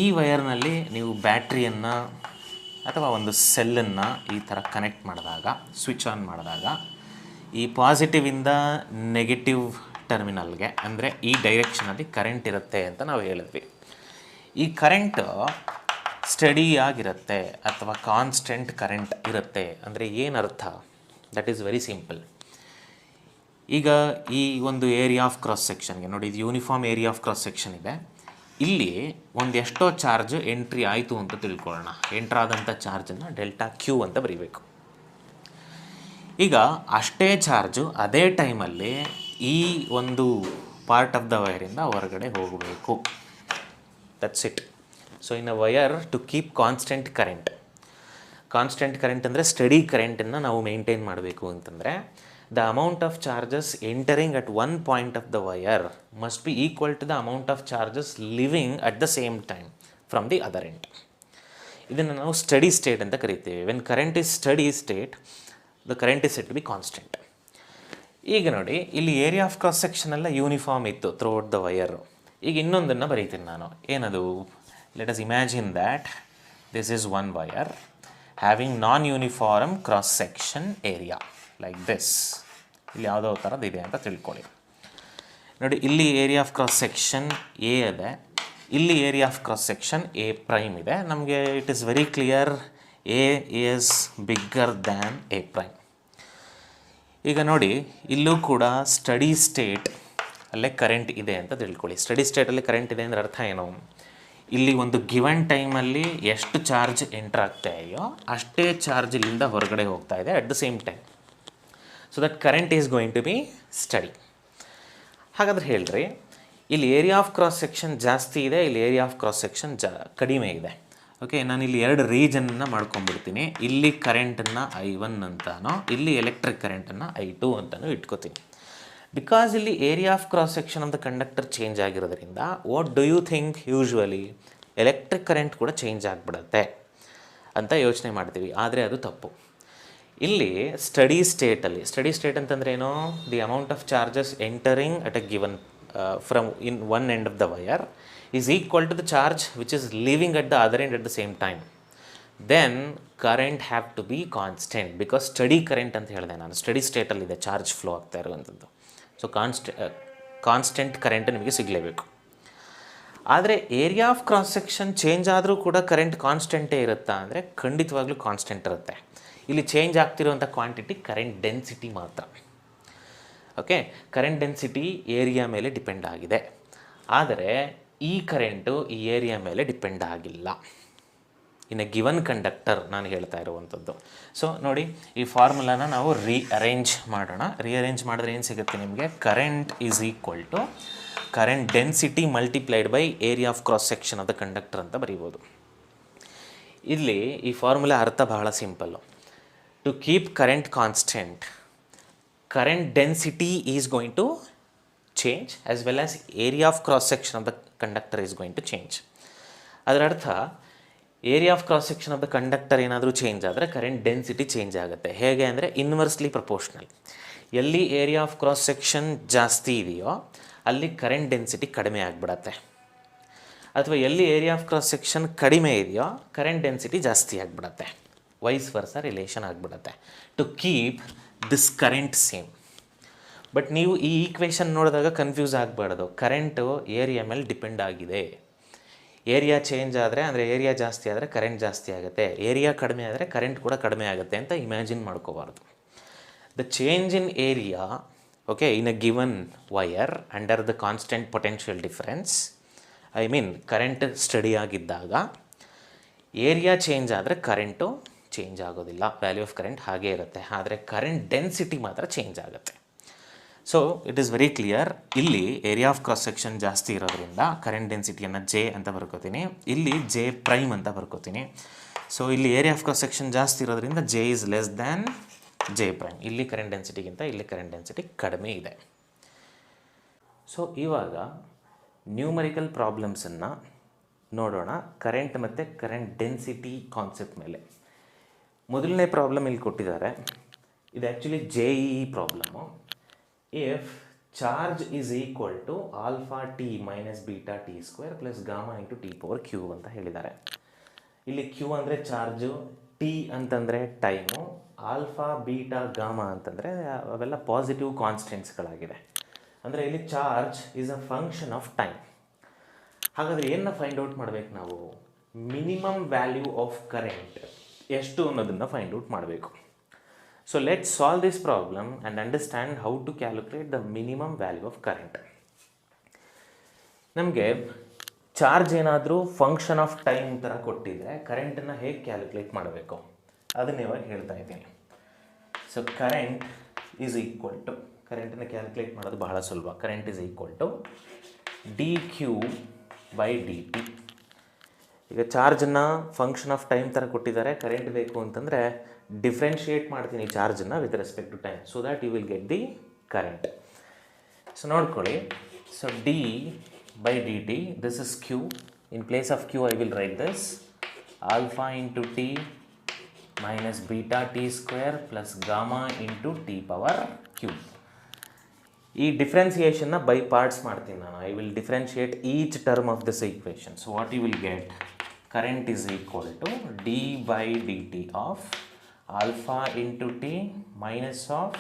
ಈ ವಯರ್ನಲ್ಲಿ ನೀವು ಬ್ಯಾಟ್ರಿಯನ್ನು ಅಥವಾ ಒಂದು ಸೆಲ್ಲನ್ನು ಈ ಥರ ಕನೆಕ್ಟ್ ಮಾಡಿದಾಗ, ಸ್ವಿಚ್ ಆನ್ ಮಾಡಿದಾಗ, ಈ ಪಾಸಿಟಿವಿಂದ ನೆಗೆಟಿವ್ ಟರ್ಮಿನಲ್ಗೆ, ಅಂದರೆ ಈ ಡೈರೆಕ್ಷನಲ್ಲಿ ಕರೆಂಟ್ ಇರುತ್ತೆ ಅಂತ ನಾವು ಹೇಳಿದ್ವಿ. ಈ ಕರೆಂಟ್ ಸ್ಟಡಿಯಾಗಿರುತ್ತೆ ಅಥವಾ ಕಾನ್ಸ್ಟೆಂಟ್ ಕರೆಂಟ್ ಇರುತ್ತೆ ಅಂದರೆ ಏನರ್ಥ? That is very simple. ಈಗ ಈ ಒಂದು ಏರಿಯಾ ಆಫ್ ಕ್ರಾಸ್ ಸೆಕ್ಷನ್ಗೆ ನೋಡಿ, ಇದು uniform area of cross section ಇದೆ. ಇಲ್ಲಿ ಒಂದು ಎಷ್ಟೋ ಚಾರ್ಜ್ ಎಂಟ್ರಿ ಆಯಿತು ಅಂತ ತಿಳ್ಕೊಳ್ಳೋಣ. ಎಂಟ್ರಾದಂಥ ಚಾರ್ಜನ್ನು ಡೆಲ್ಟಾ Q ಅಂತ ಬರೀಬೇಕು. ಈಗ ಅಷ್ಟೇ ಚಾರ್ಜು ಅದೇ ಟೈಮಲ್ಲಿ ಈ ಒಂದು ಪಾರ್ಟ್ ಆಫ್ ದ ವೈರಿಂದ ಹೊರಗಡೆ ಹೋಗಬೇಕು. That's it. So in a wire to keep constant current ಅಂದರೆ ಸ್ಟಡಿ ಕರೆಂಟನ್ನು ನಾವು ಮೇಂಟೈನ್ ಮಾಡಬೇಕು ಅಂತಂದರೆ the amount of charges entering at one point of the wire must be equal to the amount of charges leaving at the same time from the other end. ಇದನ್ನು ನಾವು steady state ಅಂತ ಕರಿತೀವಿ. When current is steady state the current is set to be constant. ಈಗ ನೋಡಿ, ಇಲ್ಲಿ area of cross section ಎಲ್ಲ uniform ಇತ್ತು through out the wire. ಈಗ ಇನ್ನೊಂದನ್ನು ಬರೀತೀನಿ ನಾನು. ಏನದು? Let us imagine that this is one wire having non uniform cross section area like this. ಇಲ್ಲಿ ಯಾವುದೋ ಥರದ್ದು ಇದೆ ಅಂತ ತಿಳ್ಕೊಳ್ಳಿ. ನೋಡಿ, ಇಲ್ಲಿ area of cross section A ಇದೆ, ಇಲ್ಲಿ area of cross section A prime ಇದೆ. ನಮಗೆ it is very clear, A is bigger than A prime. ಈಗ ನೋಡಿ, ಇಲ್ಲೂ ಕೂಡ ಸ್ಟಡಿ ಸ್ಟೇಟ್ ಅಲ್ಲೇ ಕರೆಂಟ್ ಇದೆ ಅಂತ ತಿಳ್ಕೊಳ್ಳಿ. ಸ್ಟಡಿ ಸ್ಟೇಟಲ್ಲಿ ಕರೆಂಟ್ ಇದೆ ಅಂದರೆ ಅರ್ಥ ಏನು? ಇಲ್ಲಿ ಒಂದು ಗಿವನ್ ಟೈಮಲ್ಲಿ ಎಷ್ಟು ಚಾರ್ಜ್ ಎಂಟರ್ ಆಗ್ತಾ ಇದೆಯೋ ಅಷ್ಟೇ ಚಾರ್ಜ್ ಇಲ್ಲಿಂದ ಹೊರಗಡೆ ಹೋಗ್ತಾ ಇದೆ at the same time. So that current is going to be steady. ಹಾಗಾದ್ರೆ ಹೇಳ್ರಿ, ಇಲ್ಲಿ ಏರಿಯಾ ಆಫ್ ಕ್ರಾಸ್ ಸೆಕ್ಷನ್ ಜಾಸ್ತಿ ಇದೆ, ಇಲ್ಲಿ ಏರಿಯಾ ಆಫ್ ಕ್ರಾಸ್ ಸೆಕ್ಷನ್ ಕಡಿಮೆ ಇದೆ. ಓಕೆ, ನಾನು ಇಲ್ಲಿ ಎರಡು ರೀಜನ್ನ ಮಾಡ್ಕೊಂಡ್ಬಿಡ್ತೀನಿ. ಇಲ್ಲಿ ಕರೆಂಟನ್ನು I1 ಅಂತಾನೋ, ಇಲ್ಲಿ ಎಲೆಕ್ಟ್ರಿಕ್ ಕರೆಂಟನ್ನು I2 ಅಂತಲೂ ಇಟ್ಕೋತೀನಿ. ಬಿಕಾಸ್ ಇಲ್ಲಿ area of cross section of the conductor change ಆಗಿರೋದ್ರಿಂದ what do you think? Usually electric current ಕೂಡ ಚೇಂಜ್ ಆಗಿಬಿಡುತ್ತೆ ಅಂತ ಯೋಚನೆ ಮಾಡ್ತೀವಿ, ಆದರೆ ಅದು ತಪ್ಪು. ಇಲ್ಲಿ ಸ್ಟಡಿ ಸ್ಟೇಟ್ ಅಂತಂದರೆ ಏನೋ, the amount of charges entering at a given from in one end of the wire is equal to the charge which is leaving at the other end at the same time. Then current have to be constant, because steady current ಅಂತ ಹೇಳಿದೆ ನಾನು. Study ಸ್ಟೇಟಲ್ಲಿದೆ charge flow ಆಗ್ತಾ ಇರುವಂಥದ್ದು. So constant current ನಿಮಗೆ ಸಿಗಲೇಬೇಕು. ಆದರೆ area of cross section change ಆದರೂ ಕೂಡ current ಕಾನ್ಸ್ಟೆಂಟೇ ಇರುತ್ತಾ ಅಂದರೆ ಖಂಡಿತವಾಗ್ಲೂ ಕಾನ್ಸ್ಟೆಂಟ್ ಇರುತ್ತೆ. ಇಲ್ಲಿ ಚೇಂಜ್ ಆಗ್ತಿರುವಂಥ ಕ್ವಾಂಟಿಟಿ ಕರೆಂಟ್ ಡೆನ್ಸಿಟಿ ಮಾತ್ರ. ಓಕೆ, ಕರೆಂಟ್ ಡೆನ್ಸಿಟಿ ಏರಿಯಾ ಮೇಲೆ ಡಿಪೆಂಡ್ ಆಗಿದೆ, ಆದರೆ ಈ ಕರೆಂಟು ಈ ಏರಿಯಾ ಮೇಲೆ ಡಿಪೆಂಡ್ ಆಗಿಲ್ಲ. ಇನ್ನು ಗಿವನ್ ಕಂಡಕ್ಟರ್ ನಾನು ಹೇಳ್ತಾ ಇರುವಂಥದ್ದು. ಸೊ ನೋಡಿ, ಈ ಫಾರ್ಮುಲಾನ ನಾವು ರೀಅರೇಂಜ್ ಮಾಡೋಣ. ರೀಅರೇಂಜ್ ಮಾಡಿದ್ರೆ ಏನು ಸಿಗುತ್ತೆ ನಿಮಗೆ? Current is equal to current density multiplied by area of cross section of the conductor ಅಂತ ಬರೀಬೋದು. ಇಲ್ಲಿ ಈ ಫಾರ್ಮುಲಾ ಅರ್ಥ ಬಹಳ simple. To keep current constant, current density is going to change as well as area of cross section of the conductor is going to change. ಅದರ ಅರ್ಥ area of cross section of the conductor ಏನಾದರೂ change ಆದರೆ current density change ಆಗುತ್ತೆ. ಹೇಗೆ ಅಂದರೆ inversely proportional. ಎಲ್ಲಿ area of cross section ಜಾಸ್ತಿ ಇದೆಯೋ ಅಲ್ಲಿ ಕರೆಂಟ್ ಡೆನ್ಸಿಟಿ ಕಡಿಮೆ ಆಗಿಬಿಡತ್ತೆ, ಅಥವಾ ಎಲ್ಲಿ ಏರಿಯಾ ಆಫ್ ಕ್ರಾಸ್ ಸೆಕ್ಷನ್ ಕಡಿಮೆ ಇದೆಯೋ ಕರೆಂಟ್ ಡೆನ್ಸಿಟಿ ಜಾಸ್ತಿ ಆಗಿಬಿಡತ್ತೆ. ವೈಸ್ ವರ್ಸ ರಿಲೇಷನ್ ಆಗಿಬಿಡತ್ತೆ to keep this current same. But ನೀವು ಈ ಈಕ್ವೇಷನ್ ನೋಡಿದಾಗ ಕನ್ಫ್ಯೂಸ್ ಆಗಬಾರ್ದು. ಕರೆಂಟು ಏರಿಯಾ ಮೇಲೆ ಡಿಪೆಂಡ್ ಆಗಿದೆ. ಏರಿಯಾ ಚೇಂಜ್ ಆದರೆ, ಅಂದರೆ ಏರಿಯಾ ಜಾಸ್ತಿ ಆದರೆ ಕರೆಂಟ್ ಜಾಸ್ತಿ ಆಗುತ್ತೆ, ಏರಿಯಾ ಕಡಿಮೆ ಆದರೆ ಕರೆಂಟ್ ಕೂಡ ಕಡಿಮೆ ಆಗುತ್ತೆ ಅಂತ ಇಮ್ಯಾಜಿನ್ ಮಾಡ್ಕೋಬಾರ್ದು. The change in area, okay, in a given wire under the constant potential difference, I mean current steady ಆಗಿದ್ದಾಗ ಏರಿಯಾ ಚೇಂಜ್ ಆದರೆ ಕರೆಂಟು ಚೇಂಜ್ ಆಗೋದಿಲ್ಲ, ವ್ಯಾಲ್ಯೂ ಆಫ್ ಕರೆಂಟ್ ಹಾಗೇ ಇರುತ್ತೆ. ಆದರೆ ಕರೆಂಟ್ ಡೆನ್ಸಿಟಿ ಮಾತ್ರ ಚೇಂಜ್ ಆಗುತ್ತೆ. So it is very clear. ಇಲ್ಲಿ area of cross section ಜಾಸ್ತಿ ಇರೋದ್ರಿಂದ ಕರೆಂಟ್ ಡೆನ್ಸಿಟಿಯನ್ನು ಜೆ ಅಂತ ಬರ್ಕೋತೀನಿ, ಇಲ್ಲಿ ಜೆ ಪ್ರೈಮ್ ಅಂತ ಬರ್ಕೋತೀನಿ. ಸೊ ಇಲ್ಲಿ ಏರಿಯಾ ಆಫ್ ಕ್ರಾಸ್ ಸೆಕ್ಷನ್ ಜಾಸ್ತಿ ಇರೋದ್ರಿಂದ J is less than J prime. ಇಲ್ಲಿ ಕರೆಂಟ್ ಡೆನ್ಸಿಟಿಗಿಂತ ಇಲ್ಲಿ ಕರೆಂಟ್ ಡೆನ್ಸಿಟಿ ಕಡಿಮೆ ಇದೆ. ಸೊ ಇವಾಗ ನ್ಯೂಮರಿಕಲ್ ಪ್ರಾಬ್ಲಮ್ಸನ್ನು ನೋಡೋಣ ಕರೆಂಟ್ ಮತ್ತು ಕರೆಂಟ್ ಡೆನ್ಸಿಟಿ ಕಾನ್ಸೆಪ್ಟ್ ಮೇಲೆ. ಮೊದಲನೇ ಪ್ರಾಬ್ಲಮ್ ಇಲ್ಲಿ ಕೊಟ್ಟಿದ್ದಾರೆ. ಇದು actually JEE problem. If charge is equal to alpha t minus beta t square plus gamma into t power q ಅಂತ ಹೇಳಿದ್ದಾರೆ. ಇಲ್ಲಿ ಕ್ಯೂ ಅಂದರೆ ಚಾರ್ಜು, ಟಿ ಅಂತಂದರೆ ಟೈಮು, ಆಲ್ಫಾ ಬೀಟಾ ಗಾಮಾ ಅಂತಂದರೆ ಅವೆಲ್ಲ ಪಾಸಿಟಿವ್ ಕಾನ್ಸ್ಟೆಂಟ್ಸ್ಗಳಾಗಿದೆ. ಅಂದರೆ ಇಲ್ಲಿ charge is a function of time. ಹಾಗಾದರೆ ಏನನ್ನ ಫೈಂಡ್ ಔಟ್ ಮಾಡಬೇಕು ನಾವು? ಮಿನಿಮಮ್ ವ್ಯಾಲ್ಯೂ ಆಫ್ ಕರೆಂಟ್ ಎಷ್ಟು ಅನ್ನೋದನ್ನು ಫೈಂಡ್ ಔಟ್ ಮಾಡಬೇಕು. So let's solve this problem and understand how to calculate the minimum value of current. ನಮಗೆ ಚಾರ್ಜ್ ಏನಾದರೂ ಫಂಕ್ಷನ್ ಆಫ್ ಟೈಮ್ ಥರ ಕೊಟ್ಟಿದ್ರೆ ಕರೆಂಟನ್ನು ಹೇಗೆ ಕ್ಯಾಲ್ಕುಲೇಟ್ ಮಾಡಬೇಕು ಅದನ್ನು ಇವಾಗ ಹೇಳ್ತಾ ಇದ್ದೀನಿ. So current is equal to, ಕರೆಂಟನ್ನು ಕ್ಯಾಲ್ಕುಲೇಟ್ ಮಾಡೋದು ಬಹಳ ಸುಲಭ. Current is equal to d q by d t. ಈಗ ಚಾರ್ಜನ್ನು ಫಂಕ್ಷನ್ ಆಫ್ ಟೈಮ್ ಥರ ಕೊಟ್ಟಿದ್ದಾರೆ. ಕರೆಂಟ್ ಬೇಕು ಅಂತಂದರೆ ಡಿಫ್ರೆನ್ಷಿಯೇಟ್ ಮಾಡ್ತೀನಿ ಚಾರ್ಜನ್ನು with respect to time, so that you will get the current. So ನೋಡ್ಕೊಳ್ಳಿ, so d by d t, this is q. In place of q I will write this alpha into t minus beta t square plus gamma into t power cube. ಈ ಡಿಫ್ರೆನ್ಸಿಯೇಷನ್ನ by parts ಮಾಡ್ತೀನಿ ನಾನು. I will differentiate each term of this equation. So what you will get, current is equal to D by d t of alpha into t minus of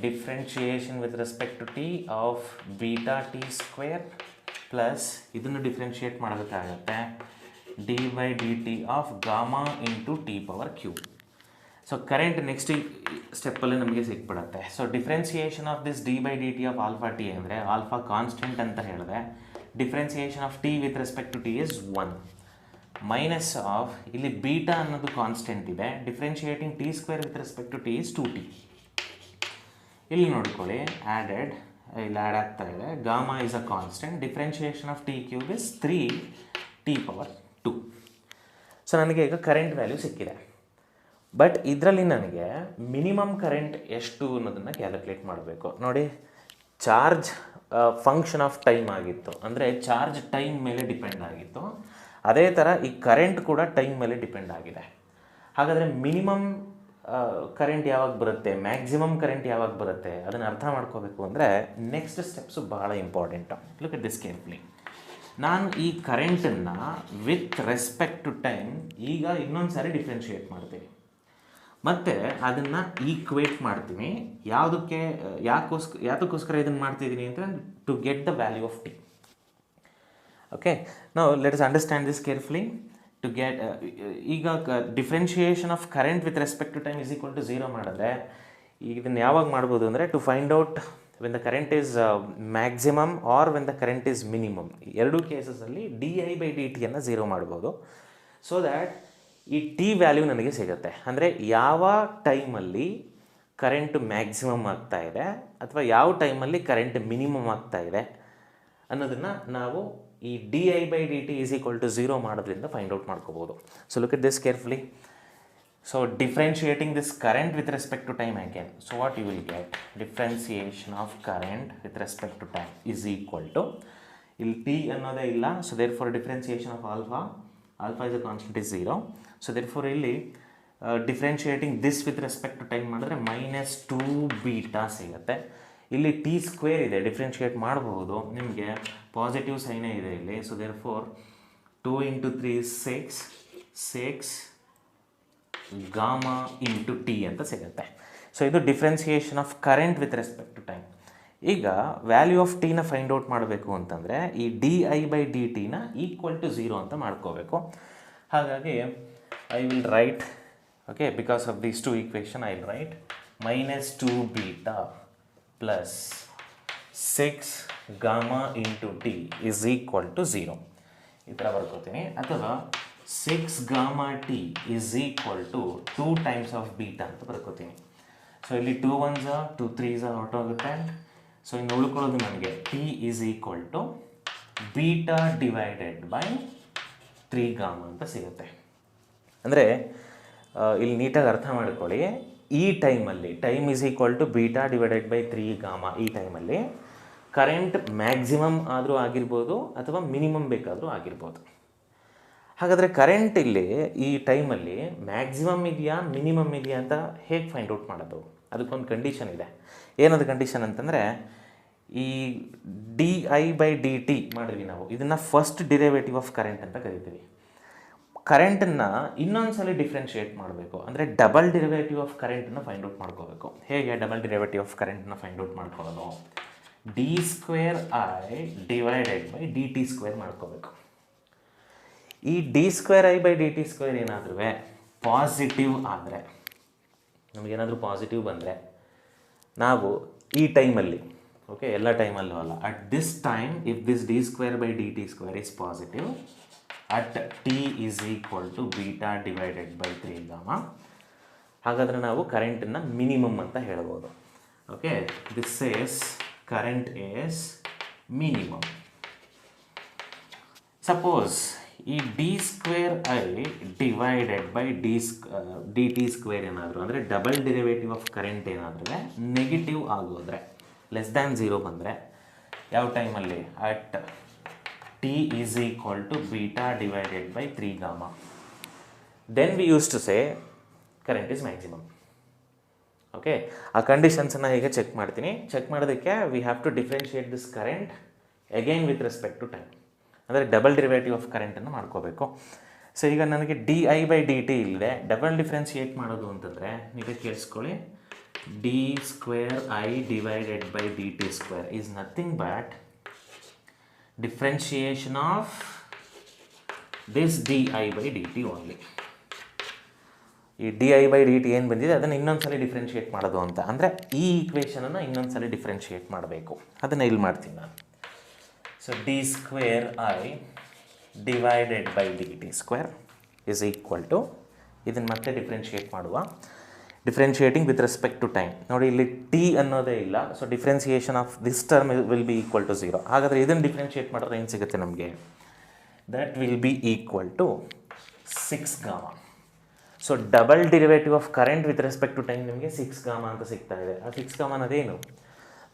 differentiation with respect to t of beta t square plus ಇದನ್ನು differentiate ಮಾಡಬೇಕಾಗತ್ತೆ d by d t of gamma into t power cube. So current next ಸ್ಟೆಪ್ಪಲ್ಲಿ ನಮಗೆ ಸಿಕ್ಬಿಡುತ್ತೆ. So differentiation of this d by d t of alpha t ಅಂದರೆ alpha constant ಅಂತ ಹೇಳಿದೆ. Differentiation of t with respect to t is 1 minus of, ಇಲ್ಲಿ beta ಅನ್ನೋದು constant ಇದೆ, differentiating t square with respect to t is 2t. ಇಲ್ಲಿ ನೋಡ್ಕೊಳ್ಳಿ, added, ಇಲ್ಲಿ add ಆಗ್ತಾ ಇದೆ. Gamma is a constant, differentiation of t cube is 3t power 2. So ನನಗೆ ಈಗ ಕರೆಂಟ್ ವ್ಯಾಲ್ಯೂ ಸಿಕ್ಕಿದೆ. ಬಟ್ ಇದರಲ್ಲಿ ನನಗೆ ಮಿನಿಮಮ್ ಕರೆಂಟ್ ಎಷ್ಟು ಅನ್ನೋದನ್ನು ಕ್ಯಾಲ್ಕುಲೇಟ್ ಮಾಡಬೇಕು. ನೋಡಿ, ಚಾರ್ಜ್ ಫಂಕ್ಷನ್ ಆಫ್ ಟೈಮ್ ಆಗಿತ್ತು, ಅಂದರೆ ಚಾರ್ಜ್ ಟೈಮ್ ಮೇಲೆ ಡಿಪೆಂಡ್ ಆಗಿತ್ತು. ಅದೇ ಥರ ಈ ಕರೆಂಟ್ ಕೂಡ ಟೈಮ್ ಮೇಲೆ ಡಿಪೆಂಡ್ ಆಗಿದೆ. ಹಾಗಾದರೆ ಮಿನಿಮಮ್ ಕರೆಂಟ್ ಯಾವಾಗ ಬರುತ್ತೆ, ಮ್ಯಾಕ್ಸಿಮಮ್ ಕರೆಂಟ್ ಯಾವಾಗ ಬರುತ್ತೆ, ಅದನ್ನು ಅರ್ಥ ಮಾಡ್ಕೋಬೇಕು ಅಂದರೆ ನೆಕ್ಸ್ಟ್ ಸ್ಟೆಪ್ಸು ಬಹಳ important. Look at this carefully. ನಾನು ಈ ಕರೆಂಟನ್ನು ವಿತ್ ರೆಸ್ಪೆಕ್ಟ್ ಟು ಟೈಮ್ ಈಗ ಇನ್ನೊಂದು ಸಾರಿ ಡಿಫ್ರೆನ್ಷಿಯೇಟ್ ಮಾಡ್ತೀನಿ ಮತ್ತು ಅದನ್ನು ಈಕ್ವೇಟ್ ಮಾಡ್ತೀನಿ. ಯಾವುದಕ್ಕೆ, ಯಾತಕ್ಕೋಸ್ಕರ ಇದನ್ನು ಮಾಡ್ತಿದ್ದೀನಿ ಅಂದರೆ to get the value of t. Okay, ನಾವು let us understand this carefully. To get, ಈಗ differentiation of current with respect to time is equal to 0 ಮಾಡಿದ್ರೆ ಇದನ್ನು ಯಾವಾಗ ಮಾಡ್ಬೋದು ಅಂದರೆ to find out when the current is maximum or when the current is minimum. ಎರಡೂ ಕೇಸಸಲ್ಲಿ d I by d ಟಿಯನ್ನು 0 ಮಾಡ್ಬೋದು. ಸೊ ದ್ಯಾಟ್ ಈ ಟಿ ವ್ಯಾಲ್ಯೂ ನನಗೆ ಸಿಗುತ್ತೆ. ಅಂದರೆ ಯಾವ ಟೈಮಲ್ಲಿ ಕರೆಂಟ್ ಮ್ಯಾಕ್ಸಿಮಮ್ ಆಗ್ತಾ ಇದೆ ಅಥವಾ ಯಾವ ಟೈಮಲ್ಲಿ ಕರೆಂಟ್ ಮಿನಿಮಮ್ ಆಗ್ತಾ ಇದೆ ಅನ್ನೋದನ್ನು ನಾವು ಈ d I by d t is equal to 0 ಮಾಡೋದ್ರಿಂದ ಫೈಂಡ್ ಔಟ್ ಮಾಡ್ಕೋಬೋದು. So look at this carefully. So differentiating this current with respect to time again. So what you will get, differentiation of current with respect to time is equal to, ಇಲ್ಲಿ t ಅನ್ನೋದೇ ಇಲ್ಲ, so therefore differentiation of alpha is a constant is 0. So therefore ಇಲ್ಲಿ differentiating this with respect to time ಮಾಡಿದ್ರೆ -2 beta ಸಿಗುತ್ತೆ. ಇಲ್ಲಿ T square ಇದೆ, differentiate ಮಾಡಬಹುದು, ನಿಮಗೆ ಪಾಸಿಟಿವ್ ಸೈನೇ ಇದೆ ಇಲ್ಲಿ. So therefore 2 into 3 is 6 gamma into t ಅಂತ ಸಿಗುತ್ತೆ. ಸೊ ಇದು differentiation of current with respect to time. ಈಗ ವ್ಯಾಲ್ಯೂ ಆಫ್ ಟಿನ ಫೈಂಡ್ ಔಟ್ ಮಾಡಬೇಕು ಅಂತಂದರೆ ಈ ಡಿ ಐ ಬೈ ಡಿ ಟಿನ ಈಕ್ವಲ್ ಟು 0 ಅಂತ ಮಾಡ್ಕೋಬೇಕು. ಹಾಗಾಗಿ I will write, okay, because of these two equation I will write -2 beta plus 6 gamma into t is equal to 0 ಈ ಥರ ಬರ್ಕೋತೀನಿ. ಅಥವಾ 6 gamma t is equal to 2 times of beta ಅಂತ ಬರ್ಕೋತೀನಿ. So ಇಲ್ಲಿ 2 1s 2 3s ಹೊರಟೋಗುತ್ತೆ. So ಇನ್ನು ಉಳ್ಕೊಳ್ಳೋದು ನನಗೆ t is equal to beta divided by 3 gamma ಅಂತ ಸಿಗುತ್ತೆ. ಅಂದರೆ ಇಲ್ಲಿ ನೀಟಾಗಿ ಅರ್ಥ ಮಾಡ್ಕೊಳ್ಳಿ, ಈ ಟೈಮಲ್ಲಿ time is equal to beta divided by 3 gamma, ಈ ಟೈಮಲ್ಲಿ ಕರೆಂಟ್ ಮ್ಯಾಕ್ಸಿಮಮ್ ಆದರೂ ಆಗಿರ್ಬೋದು ಅಥವಾ ಮಿನಿಮಮ್ ಬೇಕಾದರೂ ಆಗಿರ್ಬೋದು. ಹಾಗಾದರೆ ಕರೆಂಟ್ ಇಲ್ಲಿ ಈ ಟೈಮಲ್ಲಿ ಮ್ಯಾಕ್ಸಿಮಮ್ ಇದೆಯಾ ಮಿನಿಮಮ್ ಇದೆಯಾ ಅಂತ ಹೇಗೆ ಫೈಂಡ್ ಔಟ್ ಮಾಡೋದು? ಅದಕ್ಕೊಂದು ಕಂಡೀಷನ್ ಇದೆ. ಏನದು ಕಂಡೀಷನ್ ಅಂತಂದರೆ, ಈ d I by d T ಮಾಡಿದ್ವಿ ನಾವು, ಇದನ್ನು ಫಸ್ಟ್ ಡಿರೈವೇಟಿವ್ ಆಫ್ ಕರೆಂಟ್ ಅಂತ ಕರಿತೀವಿ. ಕರೆಂಟನ್ನು ಇನ್ನೊಂದು ಸಲ ಡಿಫ್ರೆನ್ಷಿಯೇಟ್ ಮಾಡಬೇಕು, ಅಂದರೆ ಡಬಲ್ ಡಿರೈವೇಟಿವ್ ಆಫ್ ಕರೆಂಟನ್ನು ಫೈಂಡ್ ಔಟ್ ಮಾಡ್ಕೋಬೇಕು. ಹೇಗೆ ಡಬಲ್ ಡಿರೈವೇಟಿವ್ ಆಫ್ ಕರೆಂಟನ್ನು ಫೈಂಡ್ ಔಟ್ ಮಾಡ್ಕೊಳ್ಳೋದು? D square I divided by d t square ಮಾಡ್ಕೋಬೇಕು. ಈ d square I by d t square ಏನಾದರೂ ಪಾಸಿಟಿವ್ ಆದರೆ, ನಮಗೇನಾದರೂ ಪಾಸಿಟಿವ್ ಬಂದರೆ ನಾವು ಈ ಟೈಮಲ್ಲಿ, ಓಕೆ, ಎಲ್ಲ ಟೈಮಲ್ಲೂ ಅಲ್ಲ, at this time if this d square by d t square is positive, at t is equal to beta divided by 3 gamma. ಹಾಗಾದರೆ ನಾವು ಕರೆಂಟನ್ನು ಮಿನಿಮಮ್ ಅಂತ ಹೇಳ್ಬೋದು. Okay, this is current is minimum. Suppose ಈ d square I divided by d t square ಏನಾದರೂ ಅಂದರೆ double derivative of current ಏನಾದರೆ negative ಆಗೋದ್ರೆ ಲೆಸ್ ದ್ಯಾನ್ 0 ಬಂದರೆ ಯಾವ ಟೈಮಲ್ಲಿ at t is equal to beta divided by 3 gamma, then we use to say current is maximum. Okay, ಆ ಕಂಡೀಷನ್ಸನ್ನು ಹೀಗೆ ಚೆಕ್ ಮಾಡ್ತೀನಿ. ಚೆಕ್ ಮಾಡೋದಕ್ಕೆ we have to differentiate this current again with respect to time, ಅಂದರೆ double derivative of ಕರೆಂಟನ್ನು ಮಾಡ್ಕೋಬೇಕು. So ಈಗ ನನಗೆ d I by d t ಇಲ್ಲದೆ ಡಬಲ್ ಡಿಫ್ರೆನ್ಷಿಯೇಟ್ ಮಾಡೋದು ಅಂತಂದರೆ ನೀವೇ ಕೇಳಿಸ್ಕೊಳ್ಳಿ. D square I divided by d t square is nothing but differentiation of this d I by d T only. ಈ d I by d t ಏನು ಬಂದಿದೆ ಅದನ್ನು ಇನ್ನೊಂದ್ಸಲ ಡಿಫ್ರೆನ್ಷಿಯೇಟ್ ಮಾಡೋದು ಅಂತ, ಅಂದರೆ ಈ ಈಕ್ವೇಷನನ್ನು ಇನ್ನೊಂದ್ಸಲ ಡಿಫ್ರೆನ್ಷಿಯೇಟ್ ಮಾಡಬೇಕು. ಅದನ್ನು ಇಲ್ಲಿ ಮಾಡ್ತೀನಿ ನಾನು. So d square I divided by d t square is equal to, ಇದನ್ನು ಮತ್ತೆ ಡಿಫ್ರೆನ್ಷಿಯೇಟ್ ಮಾಡುವ. Differentiating with respect to time. ನೋಡಿ ಇಲ್ಲಿ ಟಿ ಅನ್ನೋದೇ ಇಲ್ಲ, so differentiation of this term will be equal to 0. ಹಾಗಾದರೆ ಇದನ್ನು ಡಿಫ್ರೆನ್ಷಿಯೇಟ್ ಮಾಡಿದ್ರೆ ಏನು ಸಿಗುತ್ತೆ ನಮಗೆ? That will be equal to 6 gamma. So double derivative of current with respect to time ನಿಮಗೆ 6 ಗಾಮಾ ಅಂತ ಸಿಗ್ತಾ ಇದೆ. ಆ 6 ಗಾಮಾ ಅನ್ನೋದೇನು?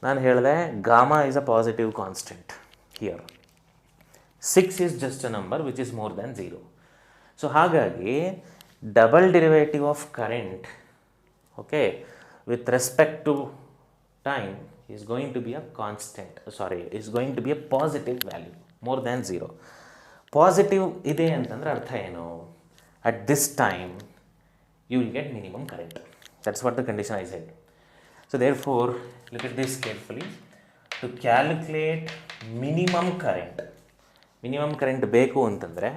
ನಾನು ಹೇಳಿದೆ gamma is a positive constant here. 6 is just a number which is more than 0. So ಹಾಗಾಗಿ double derivative of current okay with respect to time is going to be a constant, is going to be a positive value more than 0. Positive ಇದೆ ಅಂತಂದರೆ ಅರ್ಥ ಏನು? At this time you will get minimum current. That's what the condition I said. So therefore, look at this carefully. To calculate minimum current ಬೇಕು ಅಂತಂದರೆ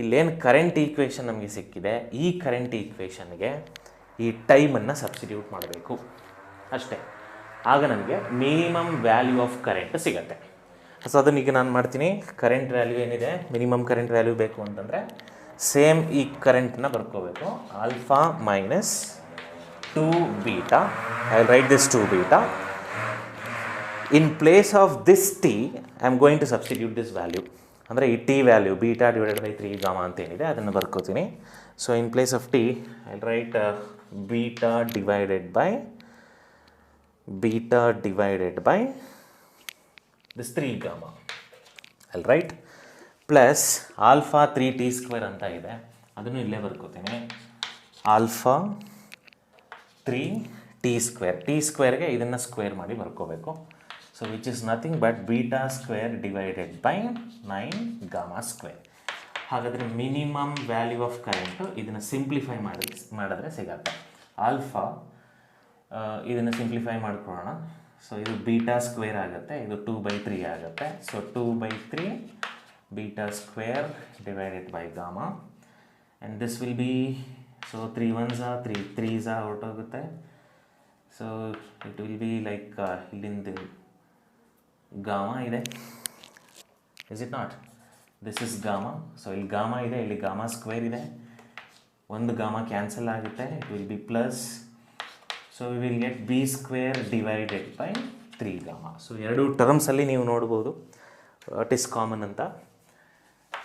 ಇಲ್ಲೇನು current equation ನಮಗೆ ಸಿಕ್ಕಿದೆ, ಈ ಕರೆಂಟ್ ಈಕ್ವೇಷನ್ಗೆ ಈ ಟೈಮನ್ನು ಸಬ್ಸ್ಟಿಟ್ಯೂಟ್ ಮಾಡಬೇಕು ಅಷ್ಟೇ. ಆಗ ನಮಗೆ ಮಿನಿಮಮ್ ವ್ಯಾಲ್ಯೂ ಆಫ್ ಕರೆಂಟ್ ಸಿಗುತ್ತೆ. ಸೊ ಅದನ್ನೀಗ ನಾನು ಮಾಡ್ತೀನಿ. ಕರೆಂಟ್ ವ್ಯಾಲ್ಯೂ ಏನಿದೆ, ಮಿನಿಮಮ್ ಕರೆಂಟ್ ವ್ಯಾಲ್ಯೂ ಬೇಕು ಅಂತಂದರೆ ಸೇಮ್ ಈ ಕರೆಂಟ್ನ ಬರ್ಕೋಬೇಕು. Alpha minus 2 beta. I will write this 2 beta. In place of this t I am going to substitute this value. ಅಂದರೆ ಈ t value beta divided by 3 gamma ಅಂತ ಏನಿದೆ ಅದನ್ನು ಬರ್ಕೋತೀನಿ. So in place of t I will write beta divided by this 3 gamma. I will right plus alpha 3t square ಅಂತ ಇದೆ, ಅದನ್ನು ಇಲ್ಲೇ ಬರ್ಕೋತೀನಿ. ಆಲ್ಫಾ 3t ಸ್ಕ್ವೇರ್, ಟಿ ಸ್ಕ್ವೇರ್ಗೆ ಇದನ್ನು ಸ್ಕ್ವೇರ್ ಮಾಡಿ ಬರ್ಕೋಬೇಕು. So which is nothing but beta square divided by 9 gamma square. ಹಾಗಾದರೆ minimum value of current ಇದನ್ನು ಸಿಂಪ್ಲಿಫೈ ಮಾಡಿದ್ರೆ ಸಿಗತ್ತೆ. ಆಲ್ಫಾ ಇದನ್ನು ಸಿಂಪ್ಲಿಫೈ ಮಾಡ್ಕೊಳ್ಳೋಣ. ಸೊ ಇದು ಬೀಟಾ ಸ್ಕ್ವೇರ್ ಆಗುತ್ತೆ, ಇದು 2/3 ಆಗುತ್ತೆ. So 2/3 beta square divided by gamma, and this will be, so 3 1s are 3 3s are out ಆಗುತ್ತೆ. So it will be like ಇಲ್ಲಿಂದ gamma ಇದೆ, is it not? This is gamma. So ಇಲ್ಲಿ gamma ಇದೆ, ಇಲ್ಲಿ gamma square ಇದೆ, ಒಂದು gamma cancel ಆಗುತ್ತೆ, it will be plus. So we will get b square divided by 3 gamma. So ಎರಡು ಟರ್ಮ್ಸಲ್ಲಿ ನೀವು ನೋಡ್ಬೋದು ವಾಟ್ ಇಸ್ ಕಾಮನ್ ಅಂತ.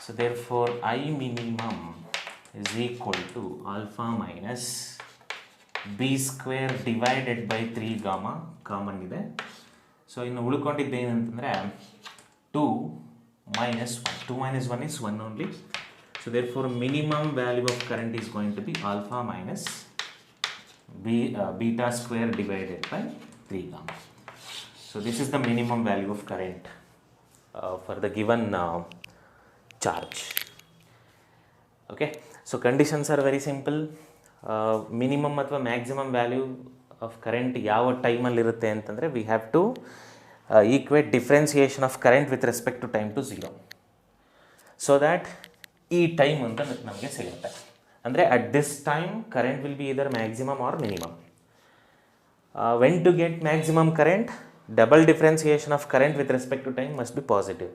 So therefore I minimum is equal to alpha minus b square divided by 3 gamma, common ಇದೆ. So ಇನ್ನು ಉಳ್ಕೊಂಡಿದ್ದೇನಂತಂದರೆ 2 minus 1. 2 minus 1 is 1 only. So therefore minimum value of current is going to be alpha minus beta square divided by 3 gamma. So this is the minimum value of current for the given charge. Okay, so conditions are very simple. Minimum ಅಥವಾ maximum value of current ಯಾವ ಟೈಮಲ್ಲಿ ಇರುತ್ತೆ ಅಂತಂದರೆ we have to equate differentiation of current with respect to time to 0, so that ಈ time ಅಂತ ನಮಗೆ ಸಿಗುತ್ತೆ. ಅಂದರೆ at this time current will be either maximum or minimum. When to get maximum current, double differentiation of current with respect to time must be positive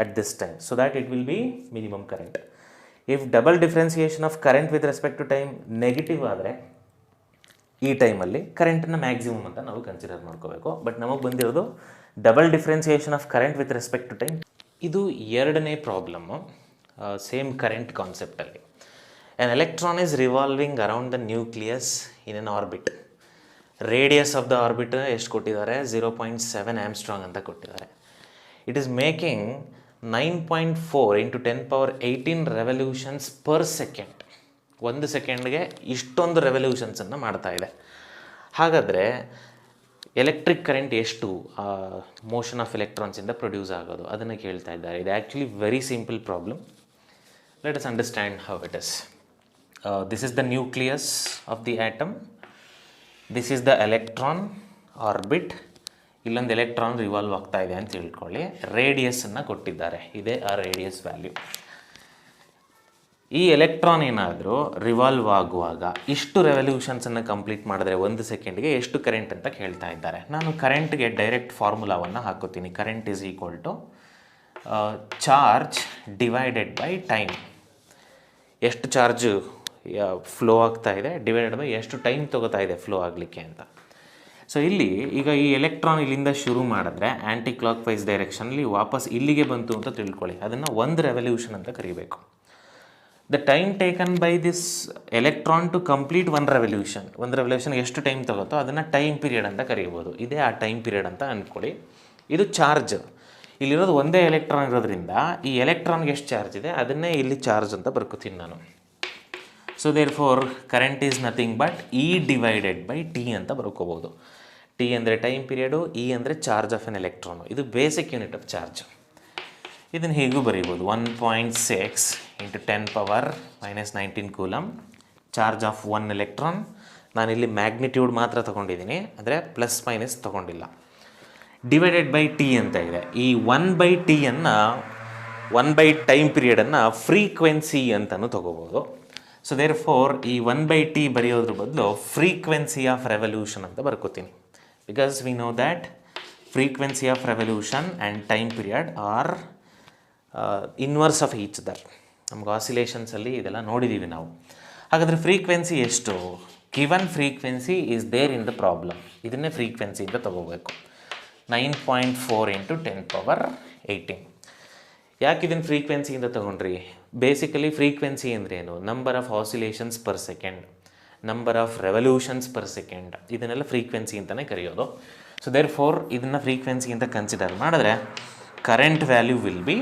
at this time, so that it will be minimum current. If double differentiation of current with respect to time negative ಆದರೆ ಈ ಟೈಮಲ್ಲಿ ಕರೆಂಟನ್ನು maximum ಅಂತ ನಾವು consider ಮಾಡ್ಕೋಬೇಕು. But ನಮಗೆ ಬಂದಿರೋದು double differentiation of current with respect to time. ಇದು ಎರಡನೇ ಪ್ರಾಬ್ಲಮ್ಮು ಸೇಮ್ ಕರೆಂಟ್ ಕಾನ್ಸೆಪ್ಟಲ್ಲಿ. An electron is revolving around the nucleus in an orbit. Radius of the orbit ಎಷ್ಟು ಕೊಟ್ಟಿದ್ದಾರೆ? 0.7 ಆಮ್ಸ್ಟ್ರಾಂಗ್ ಅಂತ ಕೊಟ್ಟಿದ್ದಾರೆ. It is making 9.4 × 10⁻18 revolutions per second. ಒಂದು ಸೆಕೆಂಡ್ಗೆ ಇಷ್ಟೊಂದು ರೆವಲ್ಯೂಷನ್ಸನ್ನು ಮಾಡ್ತಾ ಇದೆ. ಹಾಗಾದರೆ ಎಲೆಕ್ಟ್ರಿಕ್ ಕರೆಂಟ್ ಎಷ್ಟು ಮೋಷನ್ ಆಫ್ ಎಲೆಕ್ಟ್ರಾನ್ಸಿಂದ ಪ್ರೊಡ್ಯೂಸ್ ಆಗೋದು ಅದನ್ನು ಕೇಳ್ತಾ ಇದ್ದಾರೆ. ಇದು actually very simple problem. Let us understand how it is. This is the nucleus of the atom. This is the electron orbit. ಇಲ್ಲೊಂದು ಎಲೆಕ್ಟ್ರಾನ್ ರಿವಾಲ್ವ್ ಆಗ್ತಾ ಇದೆ ಅಂತ ತಿಳ್ಕೊಳ್ಳಿ. ರೇಡಿಯಸ್ಸನ್ನು ಕೊಟ್ಟಿದ್ದಾರೆ, ಇದೇ ಆ ರೇಡಿಯಸ್ ವ್ಯಾಲ್ಯೂ. ಈ ಎಲೆಕ್ಟ್ರಾನ್ ಏನಾದರೂ ರಿವಾಲ್ವ್ ಆಗುವಾಗ ಇಷ್ಟು ರೆವಲ್ಯೂಷನ್ಸನ್ನು ಕಂಪ್ಲೀಟ್ ಮಾಡಿದ್ರೆ ಒಂದು ಸೆಕೆಂಡ್ಗೆ ಎಷ್ಟು ಕರೆಂಟ್ ಅಂತ ಕೇಳ್ತಾ ಇದ್ದಾರೆ. ನಾನು ಕರೆಂಟ್ಗೆ ಡೈರೆಕ್ಟ್ ಫಾರ್ಮುಲಾವನ್ನು ಹಾಕೋತೀನಿ. Current is equal to charge divided by time. ಎಷ್ಟು ಚಾರ್ಜು ಫ್ಲೋ ಆಗ್ತಾ ಇದೆ ಡಿವೈಡೆಡ್ ಬೈ ಎಷ್ಟು ಟೈಮ್ ತೊಗೋತಾ ಇದೆ ಫ್ಲೋ ಆಗಲಿಕ್ಕೆ ಅಂತ. ಸೊ ಇಲ್ಲಿ ಈಗ ಈ ಎಲೆಕ್ಟ್ರಾನ್ ಇಲ್ಲಿಂದ ಶುರು ಮಾಡಿದ್ರೆ ಆ್ಯಂಟಿ ಕ್ಲಾಕ್ ವೈಸ್ ಡೈರೆಕ್ಷನಲ್ಲಿ ವಾಪಸ್ ಇಲ್ಲಿಗೆ ಬಂತು ಅಂತ ತಿಳ್ಕೊಳ್ಳಿ. ಅದನ್ನು ಒಂದು ರೆವಲ್ಯೂಷನ್ ಅಂತ ಕರಿಬೇಕು. The time taken by this electron to complete ಒಂದು ರೆವಲ್ಯೂಷನ್ ಎಷ್ಟು ಟೈಮ್ ತೊಗೋತೋ ಅದನ್ನು ಟೈಮ್ ಪೀರಿಯಡ್ ಅಂತ ಕರೀಬೋದು. ಇದೇ ಆ ಟೈಮ್ ಪೀರಿಯಡ್ ಅಂತ ಅಂದ್ಕೊಳ್ಳಿ. ಇದು ಚಾರ್ಜ್. ಇಲ್ಲಿರೋದು ಒಂದೇ ಎಲೆಕ್ಟ್ರಾನ್ ಇರೋದ್ರಿಂದ ಈ ಎಲೆಕ್ಟ್ರಾನ್ಗೆ ಎಷ್ಟು ಚಾರ್ಜ್ ಇದೆ ಅದನ್ನೇ ಇಲ್ಲಿ ಚಾರ್ಜ್ ಅಂತ ಬರ್ಕೋತೀನಿ ನಾನು. So therefore current is nothing but e divided by t ಅಂತ ಬರ್ಕೋಬೋದು. ಟಿ ಅಂದರೆ ಟೈಮ್ ಪೀರಿಯಡು, ಇ ಅಂದರೆ ಚಾರ್ಜ್ ಆಫ್ ಎನ್ ಎಲೆಕ್ಟ್ರಾನು. ಇದು ಬೇಸಿಕ್ ಯೂನಿಟ್ ಆಫ್ ಚಾರ್ಜ್. ಇದನ್ನು ಹೀಗೂ ಬರೀಬೋದು. 1.6 × 10⁻−19 coulomb charge of one electron. ನಾನಿಲ್ಲಿ ಮ್ಯಾಗ್ನಿಟ್ಯೂಡ್ ಮಾತ್ರ ತೊಗೊಂಡಿದ್ದೀನಿ, ಅಂದರೆ ಪ್ಲಸ್ ಮೈನಸ್ ತೊಗೊಂಡಿಲ್ಲ. ಡಿವೈಡೆಡ್ ಬೈ ಟಿ ಅಂತ ಇದೆ. ಈ 1/Tಯನ್ನು 1/ಟೈಮ್ ಪೀರಿಯಡನ್ನು ಫ್ರೀಕ್ವೆನ್ಸಿ ಅಂತಲೂ ತೊಗೋಬೋದು. ಸೊ ದೇರ್ ಫೋರ್ ಈ 1/T ಬರೆಯೋದ್ರ ಬದಲು ಫ್ರೀಕ್ವೆನ್ಸಿ ಆಫ್ ರೆವಲ್ಯೂಷನ್ ಅಂತ ಬರ್ಕೋತೀನಿ. Because we know that frequency of revolution and time period are inverse of each other. ನಮ್ಗೆ ಆಸಿಲೇಷನ್ಸಲ್ಲಿ ಇದೆಲ್ಲ ನೋಡಿದ್ದೀವಿ ನಾವು. ಹಾಗಾದರೆ ಫ್ರೀಕ್ವೆನ್ಸಿ ಎಷ್ಟು? Given frequency is there in the problem. ಇದನ್ನೇ ಫ್ರೀಕ್ವೆನ್ಸಿ ಅಂತ ತೊಗೋಬೇಕು. 9.4 × 10⁻18. ಯಾಕೆ ಇದನ್ನು ಫ್ರೀಕ್ವೆನ್ಸಿಯಿಂದ ತೊಗೊಂಡ್ರಿ? ಬೇಸಿಕಲಿ ಫ್ರೀಕ್ವೆನ್ಸಿ ಅಂದರೆ ಏನು? Number of oscillations per second, number of revolutions per second, ಇದನ್ನೆಲ್ಲ ಫ್ರೀಕ್ವೆನ್ಸಿ ಅಂತಲೇ ಕರೆಯೋದು. ಸೊ ದೇರ್ ಫೋರ್ ಇದನ್ನು ಫ್ರೀಕ್ವೆನ್ಸಿ ಅಂತ ಕನ್ಸಿಡರ್ ಮಾಡಿದ್ರೆ current value will be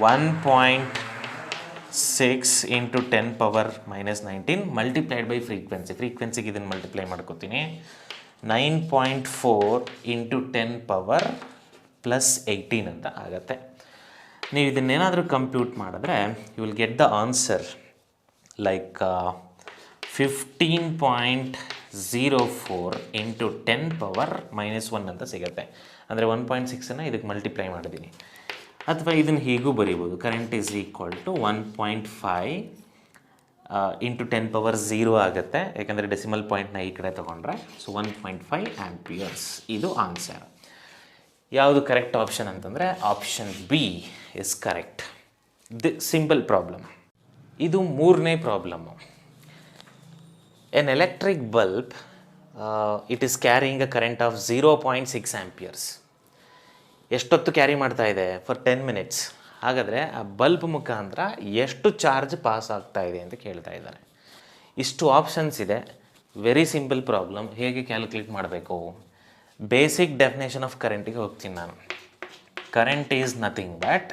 1.6 × 10⁻−19 multiplied by frequency. ಫ್ರೀಕ್ವೆನ್ಸಿಗೆ ಇದನ್ನು ಮಲ್ಟಿಪ್ಲೈ ಮಾಡ್ಕೋತೀನಿ. 9.4 × 10⁻+18 ಅಂತ ಆಗುತ್ತೆ. ನೀವು ಇದನ್ನೇನಾದರೂ ಕಂಪ್ಯೂಟ್ ಮಾಡಿದ್ರೆ you will get the answer like 15.04 × 10⁻−1 ಅಂತ ಸಿಗುತ್ತೆ. ಅಂದರೆ 1.6 ಇದಕ್ಕೆ ಮಲ್ಟಿಪ್ಲೈ ಮಾಡಿದ್ದೀನಿ. ಅಥವಾ ಇದನ್ನು ಹೀಗೂ ಬರೀಬೋದು. ಕರೆಂಟ್ ಈಸ್ ಈಕ್ವಲ್ ಟು 1.5 × 10⁻0 ಆಗುತ್ತೆ, ಯಾಕಂದರೆ ಡೆಸಿಮಲ್ ಪಾಯಿಂಟ್ನ ಈ ಕಡೆ ತೊಗೊಂಡ್ರೆ. ಸೊ 1.5 ಆಂಪಿಯರ್ಸ್ ಇದು ಆನ್ಸರ್. ಯಾವುದು ಕರೆಕ್ಟ್ ಆಪ್ಷನ್ ಅಂತಂದರೆ option B is correct. The simple problem. ಇದು ಮೂರನೇ problem. N electric bulb it is carrying a current off 0.6 amperes. ಎಷ್ಟೊತ್ತು ಕ್ಯಾರಿ ಮಾಡ್ತಾ ಇದೆ? For 10 minutes. ಹಾಗಾದರೆ ಆ ಬಲ್ಬ್ ಮುಖಾಂತರ ಎಷ್ಟು ಚಾರ್ಜ್ ಪಾಸ್ ಆಗ್ತಾ ಇದೆ ಅಂತ ಕೇಳ್ತಾ ಇದ್ದಾರೆ. ಇಷ್ಟು ಆಪ್ಷನ್ಸ್ ಇದೆ. Very simple problem. ಹೇಗೆ ಕ್ಯಾಲ್ಕುಲೇಟ್ ಮಾಡಬೇಕು? ಬೇಸಿಕ್ ಡೆಫಿನೇಷನ್ ಆಫ್ ಕರೆಂಟಿಗೆ ಹೋಗ್ತೀನಿ ನಾನು. Current is nothing but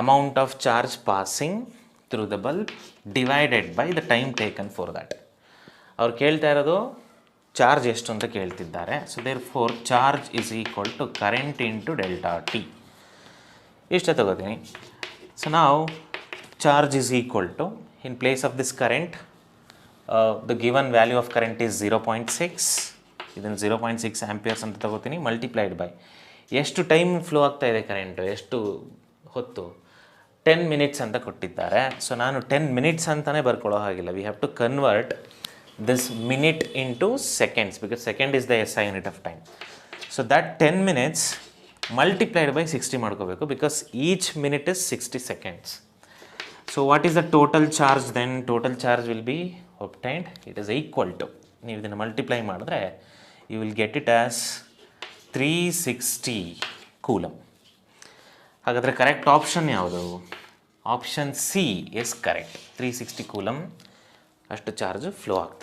amount of charge passing through the bulb divided by the time taken for that. ಅವ್ರು ಕೇಳ್ತಾ ಇರೋದು ಚಾರ್ಜ್ ಎಷ್ಟು ಅಂತ ಕೇಳ್ತಿದ್ದಾರೆ. So therefore charge is equal to current into ∆T. ಇಷ್ಟೇ ತಗೋತೀನಿ. ಸೊ ನಾವು charge is equal to, in place of this current the given value of current is 0.6. ಇದನ್ನು 0.6 ಆಂಪಿಯರ್ಸ್ ಅಂತ ತಗೋತೀನಿ. ಮಲ್ಟಿಪ್ಲೈಡ್ ಬೈ ಎಷ್ಟು ಟೈಮ್ ಫ್ಲೋ ಆಗ್ತಾ ಇದೆ current, ಎಷ್ಟು ಹೊತ್ತು? 10 ಮಿನಿಟ್ಸ್ ಅಂತ ಕೊಟ್ಟಿದ್ದಾರೆ. ಸೊ ನಾನು 10 ಮಿನಿಟ್ಸ್ ಅಂತಲೇ ಬರ್ಕೊಳ್ಳೋ ಹಾಗಿಲ್ಲ. We have to convert this minute into seconds, because second is the SI unit of time. So that 10 minutes multiplied by 60 ಮಾಡ್ಕೋಬೇಕು, because each minute is 60 seconds. So what is the total charge then? Total charge will be obtained, it is equal to, ನೀವು ಇದನ್ನು multiply ಮಾಡಿದ್ರೆ you will get it as 360 coulomb. ಹಾಗಾದರೆ correct option ಯಾವುದು? Option C is correct. 360 coulomb ಅಷ್ಟು charge flow ಆಗ್ತದೆ.